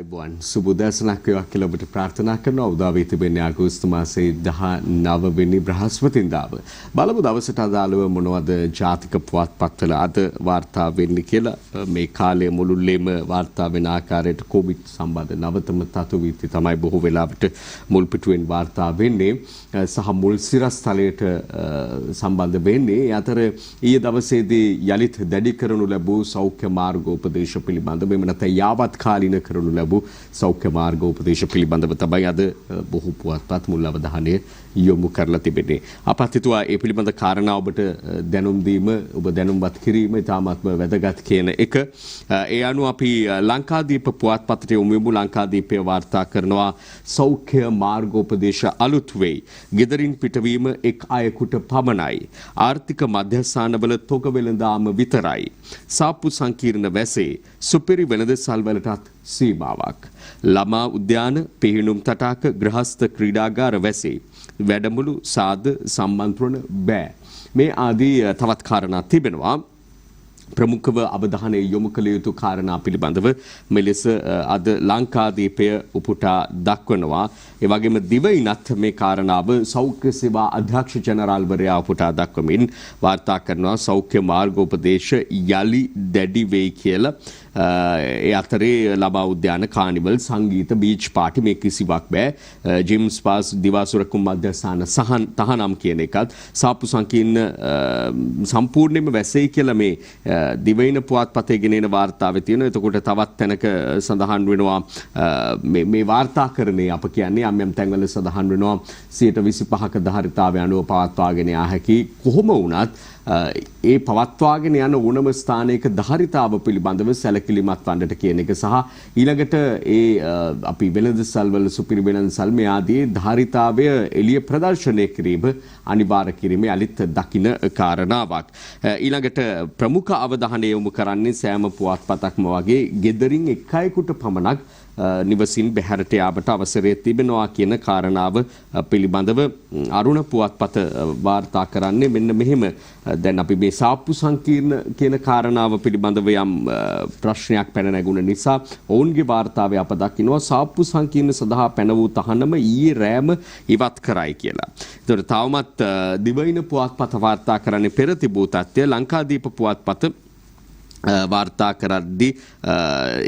ආයුබෝවන් සුබෝදෑසනක් වේවා කියලා ඔබට ප්‍රාර්ථනා කරනවා. උදා වී තිබෙන්නේ අගෝස්තු මාසයේ 19 වෙනි බ්‍රහස්පතින්දාව. බලමු දවසට අදාළව මොනවද ජාතික පුවත්පත්වල අද වාර්තා වෙන්නේ කියලා. මේ කාලය මුළුල්ලේම වාර්තා වෙන ආකාරයට කොවිඩ් සම්බන්ධ නවතම තතුවිති තමයි බොහෝ වෙලාවට මුල් පිටුවෙන් වාර්තා වෙන්නේ සහ මුල් සිරස්තලයට සම්බන්ධ වෙන්නේ. අතර ඊයේ දවසේදී යලිත් දැඩි කරනු ලැබූ සෞඛ්‍ය මාර්ගෝපදේශ පිළිබඳව මෙන්න යාවත් කාලීන කරනු ලැබූ සෞඛ්‍ය මාර්ගෝපදේශ පිළිබඳව තමයි අද බොහෝ පුවත්පත් මුල් අවධානය යොමු කරලා තිබෙන්නේ. අපත් හිතුවා ඒ පිළිබඳ කාරණා ඔබට දැනුම් දීම ඔබ දැනුම්වත් කිරීම ඉතාමත්ම වැදගත් කියන එක. ඒ අනුව අපි ලංකාදීප පුවත්පතට යොමු වෙමු. ලංකාදීපය වාර්තා කරනවා සෞඛ්‍ය මාර්ගෝපදේශ අලුත් වෙයි. ගෙදරින් පිටවීම එක් අයෙකුට පමණයි. ආර්ථික මධ්‍යස්ථානවල තොග වෙළඳාම විතරයි. සාප්පු සංකීර්ණ වැසේ සුපිරි වෙළඳසල් වලටත් සීමාවක්. ළමා උද්‍යාන, පිහිනුම් තටාක, ග්‍රහස්ත ක්‍රීඩාගාර වැසේ. වැඩමුළු, සාද, සම්මන්ත්‍රණ බෑ. මේ ආදී තවත් කාරණා තිබෙනවා. ප්‍රමුඛව අවධානය යොමු කළ යුතු කාරණා පිළිබඳව මෙලෙස අද ලංකාදීපය උපුටා දක්වනවා. ඒ වගේම දිවයිනත් මේ කාරණාව සෞඛ්‍ය සේවා අධ්‍යක්ෂ ජනරාල්වරයා උපුටා දක්වමින් වාර්තා කරනවා සෞඛ්‍ය මාර්ගෝපදේශ යලි දැඩි වෙයි කියලා. ඒ අතරේ ළමා උද්‍යාන, කානිවල්, සංගීත, බීච් පාටි මේ කිසිවක් බෑ. ජිම්, ස්පාස්, දිවාසුරකුම් මධ්‍යස්ථාන තහනම් කියන එකත් සාප්පු සංකීර්ණ සම්පූර්ණයෙන්ම වැසෙයි කියලා මේ දිවයින පුවත්පතේ ගෙනෙන වාර්තාවේ තියෙනවා. එතකොට තවත් තැනක සඳහන් වෙනවා මේ වාර්තාකරණේ අප කියන්නේ යම් තැන්වල සඳහන් වෙනවා 25%ක ධාරිතාවය අනුව පවත්වාගෙන යා හැකි. කොහොම වුණත් ඒ පවත්වාගෙන යන ඕනම ස්ථානයක ධාරිතාව පිළිබඳව සැලකිලිමත් වන්නට කියන එක සහ ඊළඟට ඒ අපි වෙළඳසල් වල සුපිරි වෙළඳසල් මේ ආදී ධාරිතාවය එළිය ප්‍රදර්ශනය කිරීම අනිවාර්ය කිරීමේ අලිත් දකින්න කාරණාවක්. ඊළඟට ප්‍රමුඛ අවධානය යොමු කරන්නේ සෑම පුවත්පතක්ම වගේ ගෙදරින් එක් අයෙකුට පමණක් නිවසින් බැහැරට යාමට අවසරය තිබෙනවා කියන කාරණාව පිළිබඳව අරුණ පුවත්පත වාර්තා කරන්නේ මෙන්න මෙහෙම. දැන් අපි මේ සාප්පු සංකීර්ණ කියන කාරණාව පිළිබඳව යම් ප්‍රශ්නයක් පැන නැගුණ නිසා ඔවුන්ගේ වාර්තාවේ අප දකිනවා සාප්පු සංකීර්ණ සඳහා පැන වූ තහනම ඊයේ රෑම ඉවත් කරයි කියලා. ඒතකොට තවමත් දිවයින පුවත්පත වාර්තා කරන්නේ පෙර තිබූ තත්ත්වය. ලංකාදීප පුවත්පත වාර්තා කරද්දී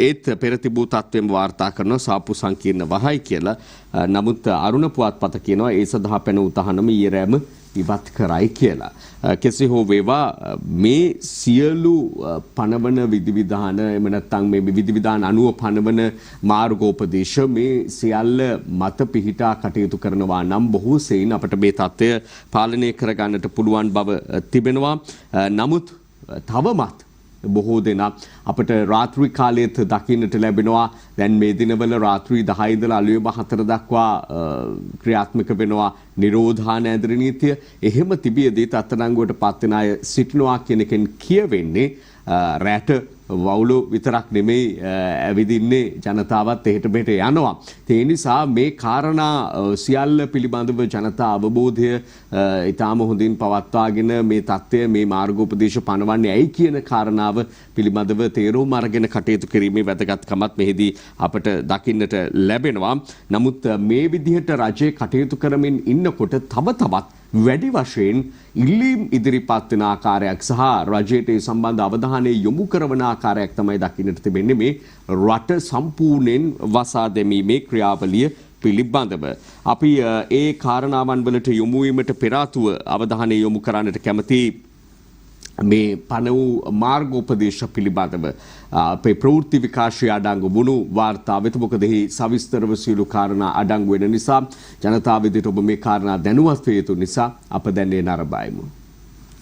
ඒත් පෙර තිබූ තත්ත්වෙම වාර්තා කරනවා සාප්පු සංකීර්ණ වහයි කියලා. නමුත් අරුණ පුවත්පත කියනවා ඒ සඳහා පැන වූ තහනම ඊයේ රෑම ඉවත් කරයි කියලා. කෙසේ හෝ වේවා මේ සියලු පනවන විධිවිධාන එහෙම නැත්නම් මේ විධිවිධාන අනුව පනවන මාර්ගෝපදේශ මේ සියල්ල මත පිහිටා කටයුතු කරනවා නම් බොහෝ සෙයින් අපට මේ තත්ත්වය පාලනය කරගන්නට පුළුවන් බව තිබෙනවා. නමුත් තවමත් බොහෝ දෙනා අපට රාත්‍රී කාලයේත් දකින්නට ලැබෙනවා. දැන් මේ දිනවල රාත්‍රී 10 ඉඳලා අලුයම 4 දක්වා ක්‍රියාත්මක වෙනවා නිරෝධාන ඇඳරි නීතිය. එහෙම තිබියදී අත්අඩංගුවට පත් වෙන අය සිටිනවා කියන එකෙන් කියවෙන්නේ රැට වවුලු විතරක් නෙමෙයි ඇවිදින්නේ ජනතාවත් එහෙට මෙහෙට යනවා. ඒ නිසා මේ කාරණා සියල්ල පිළිබඳව ජනතා අවබෝධය ඊටාම හොඳින් පවත්වාගෙන මේ தත්ත්වය මේ මාර්ගෝපදේශ පනවන්නේ ඇයි කියන කාරණාව පිළිබඳව තේරුම් අරගෙන කටයුතු කිරීමේ වැදගත්කමත් මෙහිදී අපට දකින්නට ලැබෙනවා. නමුත් මේ විදිහට රජය කටයුතු කරමින් ඉන්නකොට තව තවත් වැඩි වශයෙන් ඉල්ලීම් ඉදිරිපත් වෙන ආකාරයක් සහ රජයට ඒ සම්බන්ධ අවධානය යොමු කරන ආකාරයක් තමයි දකින්නට තිබෙන්නේ මේ රට සම්පූර්ණයෙන් වසා දැමීමේ ක්‍රියාවලිය පිළිබඳව. අපි ඒ කාරණාවන් වලට යොමු වීමට පෙර ආතුව අවධානය යොමු කරන්නට කැමති මේ පන වූ මාර්ගෝපදේශ පිළිබඳව අපේ ප්‍රවෘත්ති විකාශය අඩංගු වුණු වාර්තාවෙත් මොකද එහි සවිස්තරව සියලු කාරණා අඩංගු වෙන නිසා ජනතාව වෙතට ඔබ මේ කාරණා දැනුවත් වේ යුතු නිසා අප දැන් ඒ නරඹයිමු.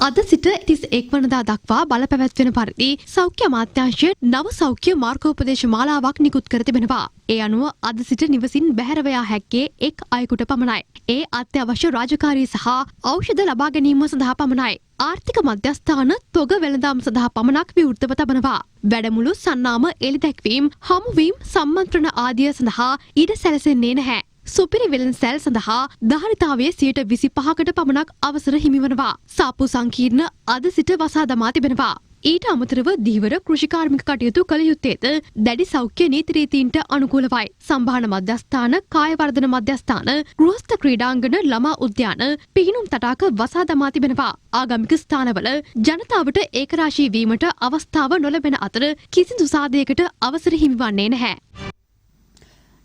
අද සිට 31 වනදා දක්වා බලපැවැත්වෙන පරිදි සෞඛ්‍ය අමාත්‍යාංශය නව සෞඛ්‍ය මාර්ගෝපදේශ මාලාවක් නිකුත් කර තිබෙනවා. ඒ අනුව අද සිට නිවසින් බැහැරව යා හැක්කේ එක් අයෙකුට පමණයි. ඒ අත්‍යවශ්‍ය රාජකාරී සහ ඖෂධ ලබා ගැනීම සඳහා පමණයි. ආර්ථික මධ්‍යස්ථාන තොග වෙළඳාම් සඳහා පමණක් විවෘතව තබනවා. වැඩමුළු, සන්නාම, එළිදැක්වීම්, හමුවීම්, සම්මන්ත්‍රණ ආදිය සඳහා ඉඩ සැලසෙන්නේ නැහැ. සුපිරි වෙළඳසැල් සඳහා ධාරිතාවයේ 25%කට පමණක් අවසර හිමිවනවා. සාප්පු සංකීර්ණ අද සිට වසා දමා තිබෙනවා. ඊට අමතරව දීවර කෘෂිකාර්මික කටයුතු කළ යුත්තේද දැඩි සෞඛ්‍ය නීති රීතීන්ට අනුකූලවයි. සම්භාහන මධ්‍යස්ථාන, කායවර්ධන මධ්‍යස්ථාන, ගෘහස්ත ක්‍රීඩාංගන, ළමා උද්‍යාන, පිහිනුම් තටාක වසා දමා තිබෙනවා. ආගමික ස්ථානවල ජනතාවට ඒකරාශී වීමට අවස්ථාව නොලැබෙන අතර කිසිදු සාධයකට අවසර හිමිවන්නේ නැහැ.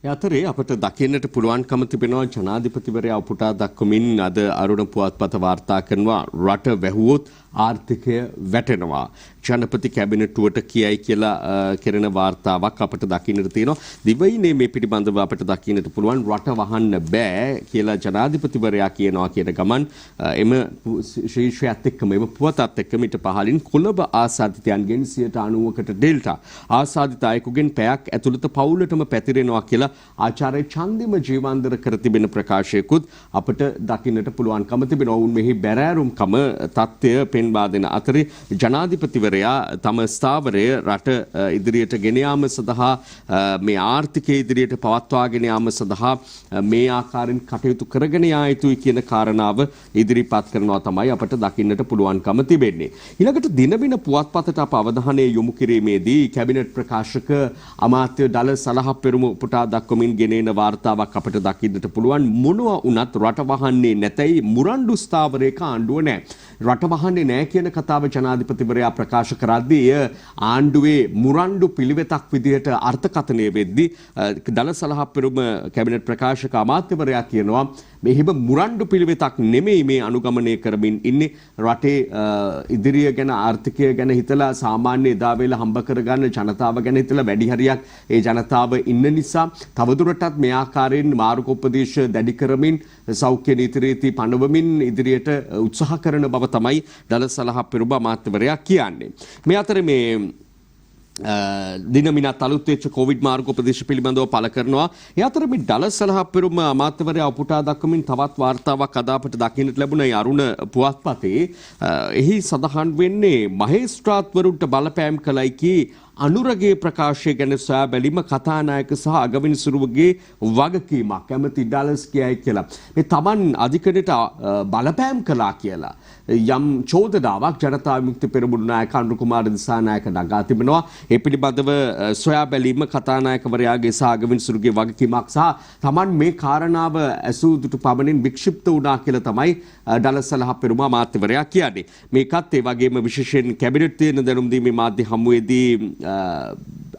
යතරේ අපට දකින්නට පුළුවන්කම තිබෙනවා ජනාධිපතිවරයා උපුටා දක්වමින් අද අරුණ පුවත්පත වාර්තා කරනවා රට වැහුවොත් ආර්ථිකය වැටෙනවා. ජනපති කැබිනටුවට කියයි කියලා කෙරෙන වාර්තාවක් අපට දකින්නට තියෙනවා. දිවයිනේ මේ පිළිබඳව අපට දකින්නට පුළුවන් රට වහන්න බෑ කියලා ජනාධිපතිවරයා කියනවා කියන ගමන් එම ශීර්ෂයත් එක්කම එම පුවතත් එක්කම ඊට පහලින් කොළඹ ආසාදිතයන්ගෙන් 90%කට ඩෙල්ටා ආසාදිත අයෙකුගෙන් පැයක් ඇතුළත පවුලටම පැතිරෙනවා කියලා ආචාර්ය චන්දිම ජීවන්දර කර තිබෙන ප්‍රකාශයකුත් අපට දකින්නට පුළුවන්කම තිබෙනවා. ඔවුන් මෙහි බැරෑරුම්කම තත්ත්වය පෙන්වා දෙන අතරේ ජනාධිපතිවරයා තම ස්ථාවරය රට ඉදිරියට ගෙන යාම සඳහා මේ ආර්ථිකය ඉදිරියට පවත්වාගෙන යාම සඳහා මේ ආකාරයෙන් කටයුතු කරගෙන යා යුතුයි කියන කාරණාව ඉදිරිපත් කරනවා තමයි අපට දකින්නට පුළුවන්කම තිබෙන්නේ. ඊළඟට දිනවින පුවත්පතට අප අවධානය යොමු කිරීමේදී කැබිනට් ප්‍රකාශක අමාත්‍ය ඩල සලහප්පෙරුම උපුටා දක්වමින් ගෙනෙන වාර්තාවක් අපට දකින්නට පුළුවන්. මොනවා වුණත් රට වහන්නේ නැතයි මුරණ්ඩු ස්ථාවරයක ආණ්ඩුව නැහැ. රට වහන්නේ නැහැ කියන කතාව ජනාධිපතිවරයා ප්‍රකාශ කරද්දී එය ආණ්ඩුවේ මුරණ්ඩු පිළිවෙතක් විදිහට අර්ථකථනය වෙද්දී දල සලහප්පෙරුම කැබිනට් ප්‍රකාශක අමාත්‍යවරයා කියනවා මෙහෙම මුරණ්ඩු පිළිවෙතක් නෙමෙයි මේ අනුගමනය කරමින් ඉන්නේ. රටේ ඉදිරිය ගැන ආර්ථිකය ගැන හිතලා සාමාන්‍ය එදා වේලා හම්බ කරගන්න ජනතාව ගැන හිතලා වැඩි හරියක් ඒ ජනතාව ඉන්න නිසා තවදුරටත් මේ ආකාරයෙන් මාර්ගෝපදේශ දැඩි කරමින් සෞඛ්‍ය නීති රීති පනවමින් ඉදිරියට උත්සාහ කරන බව තමයි දල සලහප්පෙරුම අමාත්‍යවරයා කියන්නේ. මේ අතර මේ දිනමිනත් අලුත් වෙච්ච කොවිඩ් මාර්ගෝපදේශ පිළිබඳව පළ කරනවා. ඒ අතර මේ දල සලහප්පෙරුම අමාත්‍යවරයා උපුටා දක්වමින් තවත් වාර්තාවක් අද අපට දකින්නට ලැබුණා අරුණ පුවත්පතේ. එහි සඳහන් වෙන්නේ මහේස්ත්‍රාත්වරුන්ට බලපෑම් කළයි කී අනුරගේ ප්‍රකාශය ගැන සොයා බැලීම කතානායක සහ අගවිනිසුරුවගේ වගකීමක් කැමති ඩලස් කියයි කියලා. මේ Taman අධිකරණයට බලපෑම් කළා කියලා යම් චෝදනාවක් ජනතා විමුක්ති පෙරමුණු නායක අනුර කුමාර දිසානායක නගා තිබෙනවා. ඒ පිළිබඳව සොයා බැලීම කතානායකවරයාගේ සහ අගවිනිසුරුගේ වගකීමක් සහ Taman මේ කාරණාව ඇසූ දුටු පමණින් වික්ෂිප්ත වුණා කියලා තමයි ඩලස් සලහප්පෙරුම අමාත්‍යවරයා කියන්නේ. මේකත් ඒ වගේම විශේෂයෙන් කැබිනට් තියෙන දැනුම් දීමේ මාධ්‍ය හමුවේදී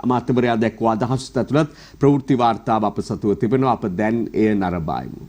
අමාත්‍යවරයා දැක්වූ අදහස් ඇතුළත් ප්‍රවෘත්ති වාර්තාව අප සතුව තිබෙනවා. අප දැන් එය නරඹායිමු.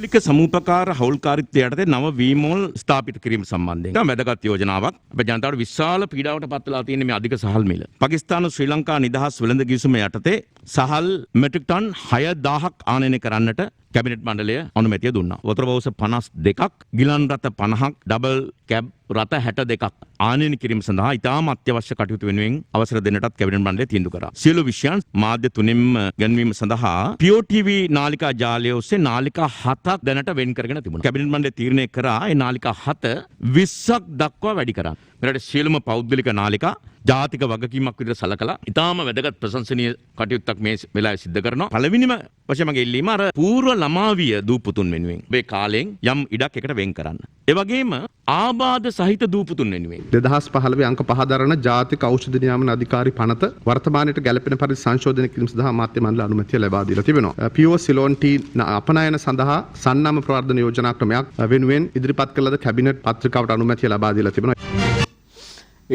ලික සමූපකාර හවුල්කාරීත්වයට යටතේ නව වීමෝල් ස්ථාපිත කිරීම සම්බන්ධයෙන් වැදගත් යෝජනාවක්. අපේ ජනතාවට විශාල පීඩාවට පත් වෙලා තියෙන මේ අධික සහල් මිල. පාකිස්තාන ශ්‍රී ලංකා නිදහස් වෙළඳ කිවිසුම යටතේ සහල් මෙට්‍රික් ටන් 6000ක් ආනයනය කරන්නට කැබිනට් මණ්ඩලය අනුමැතිය දුන්නා. වතුර බවුස 52ක්, ගිලන් රථ 50ක්, ඩබල් කැබ් රථ 62ක් ආනයනය කිරීම සඳහා ඉතාම අත්‍යවශ්‍ය කටයුතු වෙනුවෙන් අවසර දෙන්නටත් කැබිනට් මණ්ඩලය තීන්දුව කරා. සියලු විෂයන් මාධ්‍ය තුනෙන්ම ගැන්වීම සඳහා POTV නාලිකා ජාලය ඔස්සේ නාලිකා 7ක් දැනට වෙන් කරගෙන තිබුණා. කැබිනට් මණ්ඩලය තීරණය කරා ඒ නාලිකා 7 20ක් දක්වා වැඩි කරන්න. මෙරට සියලුම පෞද්ගලික නාලිකා ජාතික වගකීමක් විදිහට සලකලා ඉතාම වැදගත් ප්‍රශංසනීය කටයුත්තක් මේ වෙලාවේ සිද්ධ කරනවා. පළවෙනිම වශයෙන් මගේ ඉල්ලීම අර పూర్ව ළමාවිය දූපුතුන් වෙනුවෙන් මේ කාලෙන් යම් ඉඩක් එකට වෙන් කරන්න. ඒ වගේම ආබාධ සහිත දූපුතුන් වෙනුවෙන් 2015 අංක 5 දරන ජාතික ඖෂධ නියාමන අධිකාරී පනත වර්තමානයට ගැළපෙන පරිදි සංශෝධනය කිරීම සඳහා අමාත්‍ය මණ්ඩල අනුමැතිය ලබා දීලා තිබෙනවා. PO සිලෝන් T අපනයන සඳහා සන්නම ප්‍රවර්ධන යෝජනා ක්‍රමයක් වෙනුවෙන් ඉදිරිපත් කළ කැබිනට් පත්‍රිකාවට අනුමැතිය ලබා දීලා තිබෙනවා.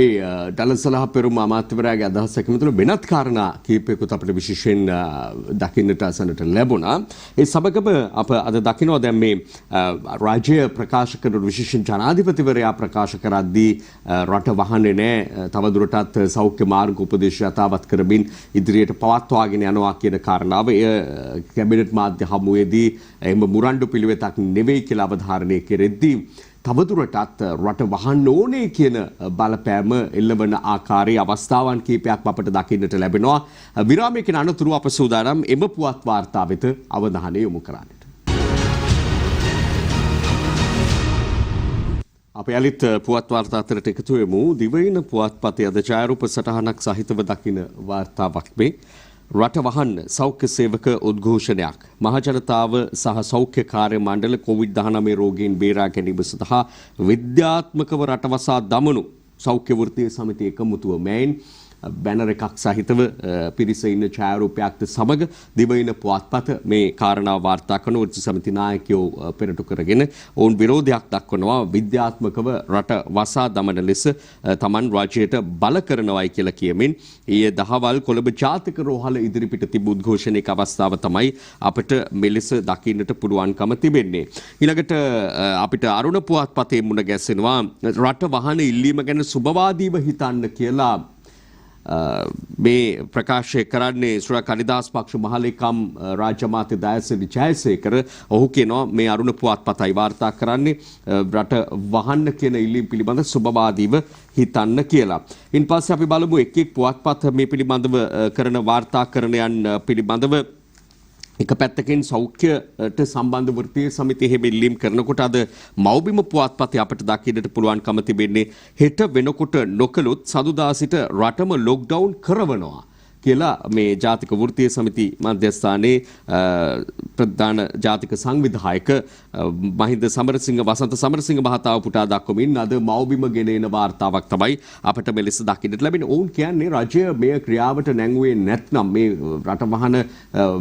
ඒ දල සලහප්පෙරුම අමාත්‍යවරයාගේ අදහස් එක්කම වෙනත් කාරණා කීපයකුත් අපිට විශේෂයෙන් දකින්නට අසන්නට ලැබුණා. ඒ සමගම අප අද දකිනවා දැන් මේ රාජ්‍ය ප්‍රකාශ කරන විශේෂයෙන් ජනාධිපතිවරයා ප්‍රකාශ කරද්දී රට වහන්නේ නැහැ, තවදුරටත් සෞඛ්‍ය මාර්ග උපදේශ යථාවත් කරමින් ඉදිරියට පවත්වාගෙන යනවා කියන කාරණාව එය කැබිනට් මාධ්‍ය හමුවේදී එහෙම මුරණ්ඩු පිළිවෙතක් නෙවෙයි කියලා අවධාරණය කෙරෙද්දී තවදුරටත් රට වහන්න ඕනේ කියන බලපෑම එල්ලවන ආකාරයේ අවස්ථාවන් කීපයක් අපට දකින්නට ලැබෙනවා. විරාමයකින් අනතුරු අප සූදානම් එම පුවත් වාර්තා වෙත අවධානය යොමු කරන්නට. අපි අලිත් පුවත් වාර්තා අතරට එකතු වෙමු. දිවයින පුවත්පතේ අද ඡායාරූප සටහනක් සහිතව දකින වාර්තාවක් මේ. රට වහන්න සෞඛ්‍ය සේවක උද්ඝෝෂණයක්. මහජනතාව සහ සෞඛ්‍ය කාර්ය මණ්ඩල COVID-19 රෝගීන් බේරා ගැනීම සඳහා විද්‍යාත්මකව රටවසා දමනු සෞඛ්‍ය වෘත්තීය සමිතිය එකමුතුව මෙයින් බැනර් එකක් සහිතව පිරිස ඉන්න ඡායාරූපයක්ද සමග දිවයින පුවත්පත මේ කාරණාව වාර්තා කරන වෘත්ති සමිති නායකයෝ පෙරටු කරගෙන ඔවුන් විරෝධයක් දක්වනවා විද්‍යාත්මකව රට වසා දමන ලෙස තමන් රාජ්‍යයට බල කරනවායි කියලා කියමින් ඊයේ දහවල් කොළඹ ජාතික රෝහල ඉදිරිපිට තිබු උද්ඝෝෂණයක අවස්ථාව තමයි අපිට මෙලෙස දකින්නට පුළුවන්කම තිබෙන්නේ. ඊළඟට අපිට අරුණ පුවත්පතේ මුණ ගැසෙනවා රට වහන ඉල්ලීම ගැන සුබවාදීව හිතන්න කියලා මේ ප්‍රකාශය කරන්නේ ශ්‍රී කනිදාස් පක්ෂ මහලේකම් රාජ්‍ය අමාත්‍ය දයසිරි ජයසේකර. ඔහු කියනවා මේ අරුණ පුවත්පතයි වාර්තා කරන්නේ රට වහන්න කියන ඉල්ලීම් පිළිබඳ සුබවාදීව හිතන්න කියලා. ඉන්පස්සේ අපි බලමු එක් එක් පුවත්පත් මේ පිළිබඳව කරන වාර්තාකරණයන් පිළිබඳව. එක පැත්තකින් සෞඛ්‍යයට සම්බන්ධ වෘත්තීය සමිතිය එහෙම ඉල්ලීම් කරනකොට අද මව්බිම පුවත්පතේ අපිට දකින්නට පුළුවන්කම තිබෙන්නේ හෙට වෙනකොට නොකලොත් සදුදා සිට රටම ලොක්ඩවුන් කරවනවා කියලා මේ ජාතික වෘත්තීය සමිති මධ්‍යස්ථානයේ ප්‍රධාන ජාතික සංවිධායක මහින්ද සමරසිංහ වසන්ත සමරසිංහ මහතාව පුටා දක්වමින් අද මව්බිම ගෙන එන වාර්තාවක් තමයි අපිට මෙලෙස දකින්නට ලැබෙන්නේ. ඔවුන් කියන්නේ රජය මේ ක්‍රියාවට නැංගුවේ නැත්නම් මේ රට වහන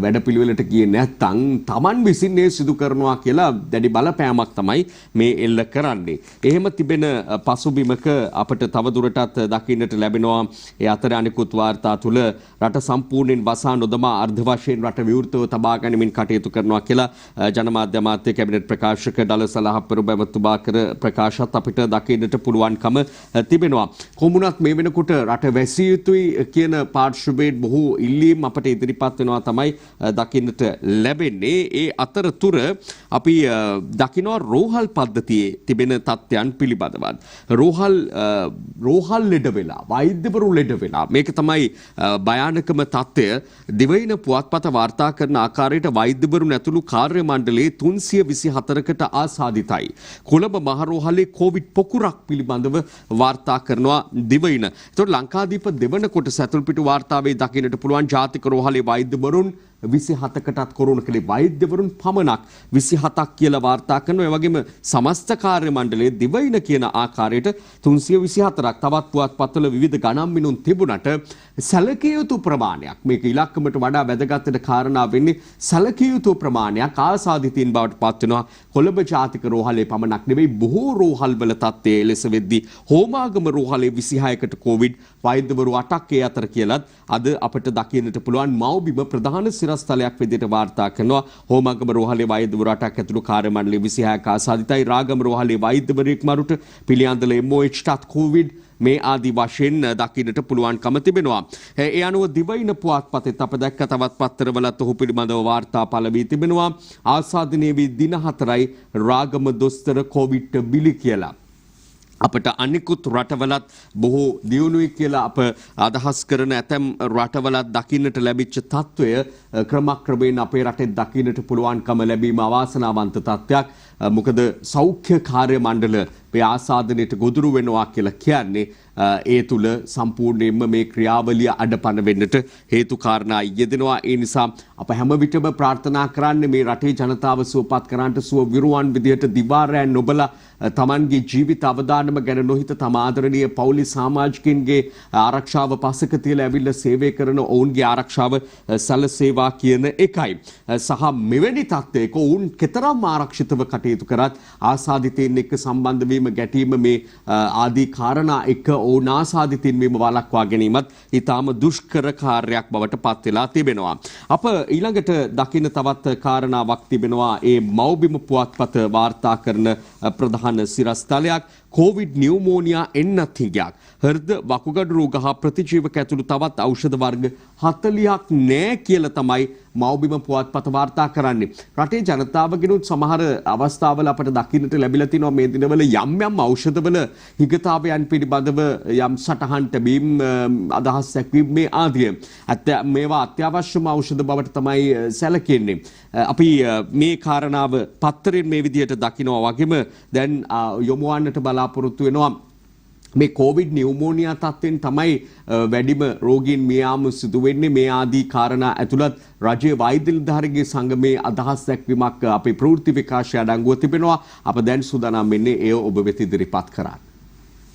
වැඩපිළිවෙලට ගියේ නැත්නම් Taman විසින් ඒ සිදු කරනවා කියලා දැඩි බලපෑමක් තමයි මේ එල්ල කරන්නේ. එහෙම තිබෙන පසුබිමක අපිට තවදුරටත් දකින්නට ලැබෙනවා ඒ අතර අනිකුත් වාර්තා තුල රට සම්පූර්ණයෙන් වසා නොදමා අර්ධ වශයෙන් රට විවෘතව තබා ගැනීමෙන් කටයුතු කරනවා කියලා ජනමාධ්‍ය අමාත්‍ය කැබිනට් ප්‍රකාශක ඩලස් ලහප්පරු බැවතුබා කර ප්‍රකාශත් අපිට දකින්නට පුළුවන්කම තිබෙනවා. කොමුණත් මේ වෙනකොට රට වැසිය යුතුයි කියන පාර්ශ්වයෙන් බොහෝ ඉල්ලීම් අපට ඉදිරිපත් වෙනවා තමයි දකින්නට ලැබෙන්නේ. ඒ අතරතුර අපි දකිනවා රෝහල් පද්ධතියේ තිබෙන තත්ත්වයන් පිළිබඳව. රෝහල් ලෙඩ වෙලා වෛද්‍යවරු ලෙඩ වෙලා මේක තමයි භයානකම තත්ත්වය. දිවයින පුවත්පත වාර්තා කරන ආකාරයට වෛද්‍යවරුන් ඇතුළු කාර්ය මණ්ඩලයේ 324කට ආසාදිතයි. කොළඹ මහරෝහලේ කොවිඩ් පොකුරක් පිළිබඳව වාර්තා කරනවා දිවයින. ඒතකොට ලංකාදීප දෙවන කොටස ඇතුළු වාර්තාවේ දකින්නට පුළුවන් ජාතික රෝහලේ වෛද්‍යවරුන් 27කටත් කොරෝනා කලේ වෛද්‍යවරුන් පමණක් 27ක් කියලා වාර්තා කරනවා. ඒ වගේම සමස්ත කාර්ය මණ්ඩලයේ දිවයින කියන ආකාරයට 324ක් තවත් පුවත්පත්වල විවිධ ගණන් මිනුම් තිබුණට සැලකිය යුතු ප්‍රමාණයක් මේක ඉලක්කමට වඩා වැදගත් වෙන කාරණා වෙන්නේ සැලකිය යුතු ප්‍රමාණයක් ආසාදිතින් බවට පත් වෙනවා. කොළඹ ජාතික රෝහලේ පමණක් නෙවෙයි බොහෝ රෝහල් වල තත්ත්වය එලෙස වෙද්දී හෝමාගම රෝහලේ 26කට කොවිඩ් වෛද්‍යවරු 8ක් ඒ අතර කියලත් අද අපිට දකින්නට පුළුවන් මව්බිම ප්‍රධාන සිරස්තලයක් විදිහට වාර්තා කරනවා. හෝමාගම රෝහලේ වෛද්‍යවරු 8ක් ඇතුළු කාර්ය මණ්ඩලයේ 26ක ආසාදිතයි. රාගම රෝහලේ වෛද්‍යවරයෙක් මරුට පිළියන්දල MOH කොවිඩ් මේ ආදී වශයෙන් දකින්නට පුළුවන්කම තිබෙනවා. ඒ අනුව දිවයින පුවත්පතෙත් අප දැක්ක තවත් පත්තරවලත් ඔහු පිළිබඳව වාර්තා පළ වී තිබෙනවා. ආසාදනයේ වී දින 4යි රාගම දොස්තර කොවිඩ්ට බිලි කියලා. අපට අනිකුත් රටවලත් බොහෝ දියුණුවයි කියලා අප අදහස් කරන ඇතැම් රටවලත් දකින්නට ලැබිච්ච තත්ත්වය ක්‍රමක්‍රමයෙන් අපේ රටේ දකින්නට පුළුවන්කම ලැබීම අවාසනාවන්ත තත්ත්වයක්. මොකද සෞඛ්‍ය කාර්ය මණ්ඩල මේ ආසාදනයට ගොදුරු වෙනවා කියලා කියන්නේ ඒ තුල සම්පූර්ණයෙන්ම මේ ක්‍රියාවලිය අඩපණ වෙන්නට හේතු කාරණා යෙදෙනවා. ඒ නිසා අප හැම විටම ප්‍රාර්ථනා කරන්නේ මේ රටේ ජනතාව සුවපත් කරන්නට සුව විරුවන් විදියට දිවාරයන් නොබලා තමන්ගේ ජීවිත අවදානම ගැන නොහිත තම ආදරණීය පවුලේ සමාජිකයින්ගේ ආරක්ෂාව පසක තියලා ඇවිල්ලා සේවය කරන ඔවුන්ගේ ආරක්ෂාව සැලසේවා කියන එකයි. සහ මෙවැනි තත්ත්වයක ඔවුන් කෙතරම් ආරක්ෂිතව කටයුතු කරත් ආසාදිතයින් එක්ක සම්බන්ධ වීම ගැටීම මේ ආදී කාරණා එක්ක ඔවුන් ආසාදිතින් වීම වළක්වා ගැනීමත් ඉතාම දුෂ්කර කාර්යයක් බවට පත් වෙලා තිබෙනවා. අප ඊළඟට දකින්න තවත් කාරණාවක් තිබෙනවා. ඒ මව්බිම පුවත්පත වාර්තා කරන ප්‍රධාන සිරස්තලයක් කොවිඩ් නියුමෝනියා එන්නත් හිගයක්. හෘද වකුගඩු රෝග හා ප්‍රතිජීවක ඇතුළු තවත් ඖෂධ වර්ග 40ක් නෑ කියලා තමයි මව්බිම පුවත්පත වාර්තා කරන්නේ. රටේ ජනතාවගෙනුත් සමහර අවස්ථාවල අපට දකින්නට ලැබිලා තිනවා මේ දිනවල යම් යම් ඖෂධවල හිගතාවයන් පිළිබඳව යම් සටහන් තැබීම් අදහස් දැක්වීම මේ ආදිය. මේවා අත්‍යවශ්‍යම ඖෂධ බවට තමයි සැලකෙන්නේ. අපි මේ කාරණාව පත්තරෙන් මේ විදිහට දකිනවා වගේම දැන් යොමුවන්නට බලාපොරොත්තු වෙනවා. මේ කොවිඩ් නියුමෝනියා තත්ත්වෙන් තමයි වැඩිම රෝගීන් මිය යාම සිදු වෙන්නේ. මේ ආදී කාරණා ඇතුළත් රජයේ වෛද්‍ය නිලධාරීන්ගේ සංගමේ අදහස් දැක්වීමක් අපේ ප්‍රවෘත්ති විකාශය අඩංගුව තිබෙනවා. අප දැන් සූදානම් වෙන්නේ එය ඔබ වෙත ඉදිරිපත් කරන්න.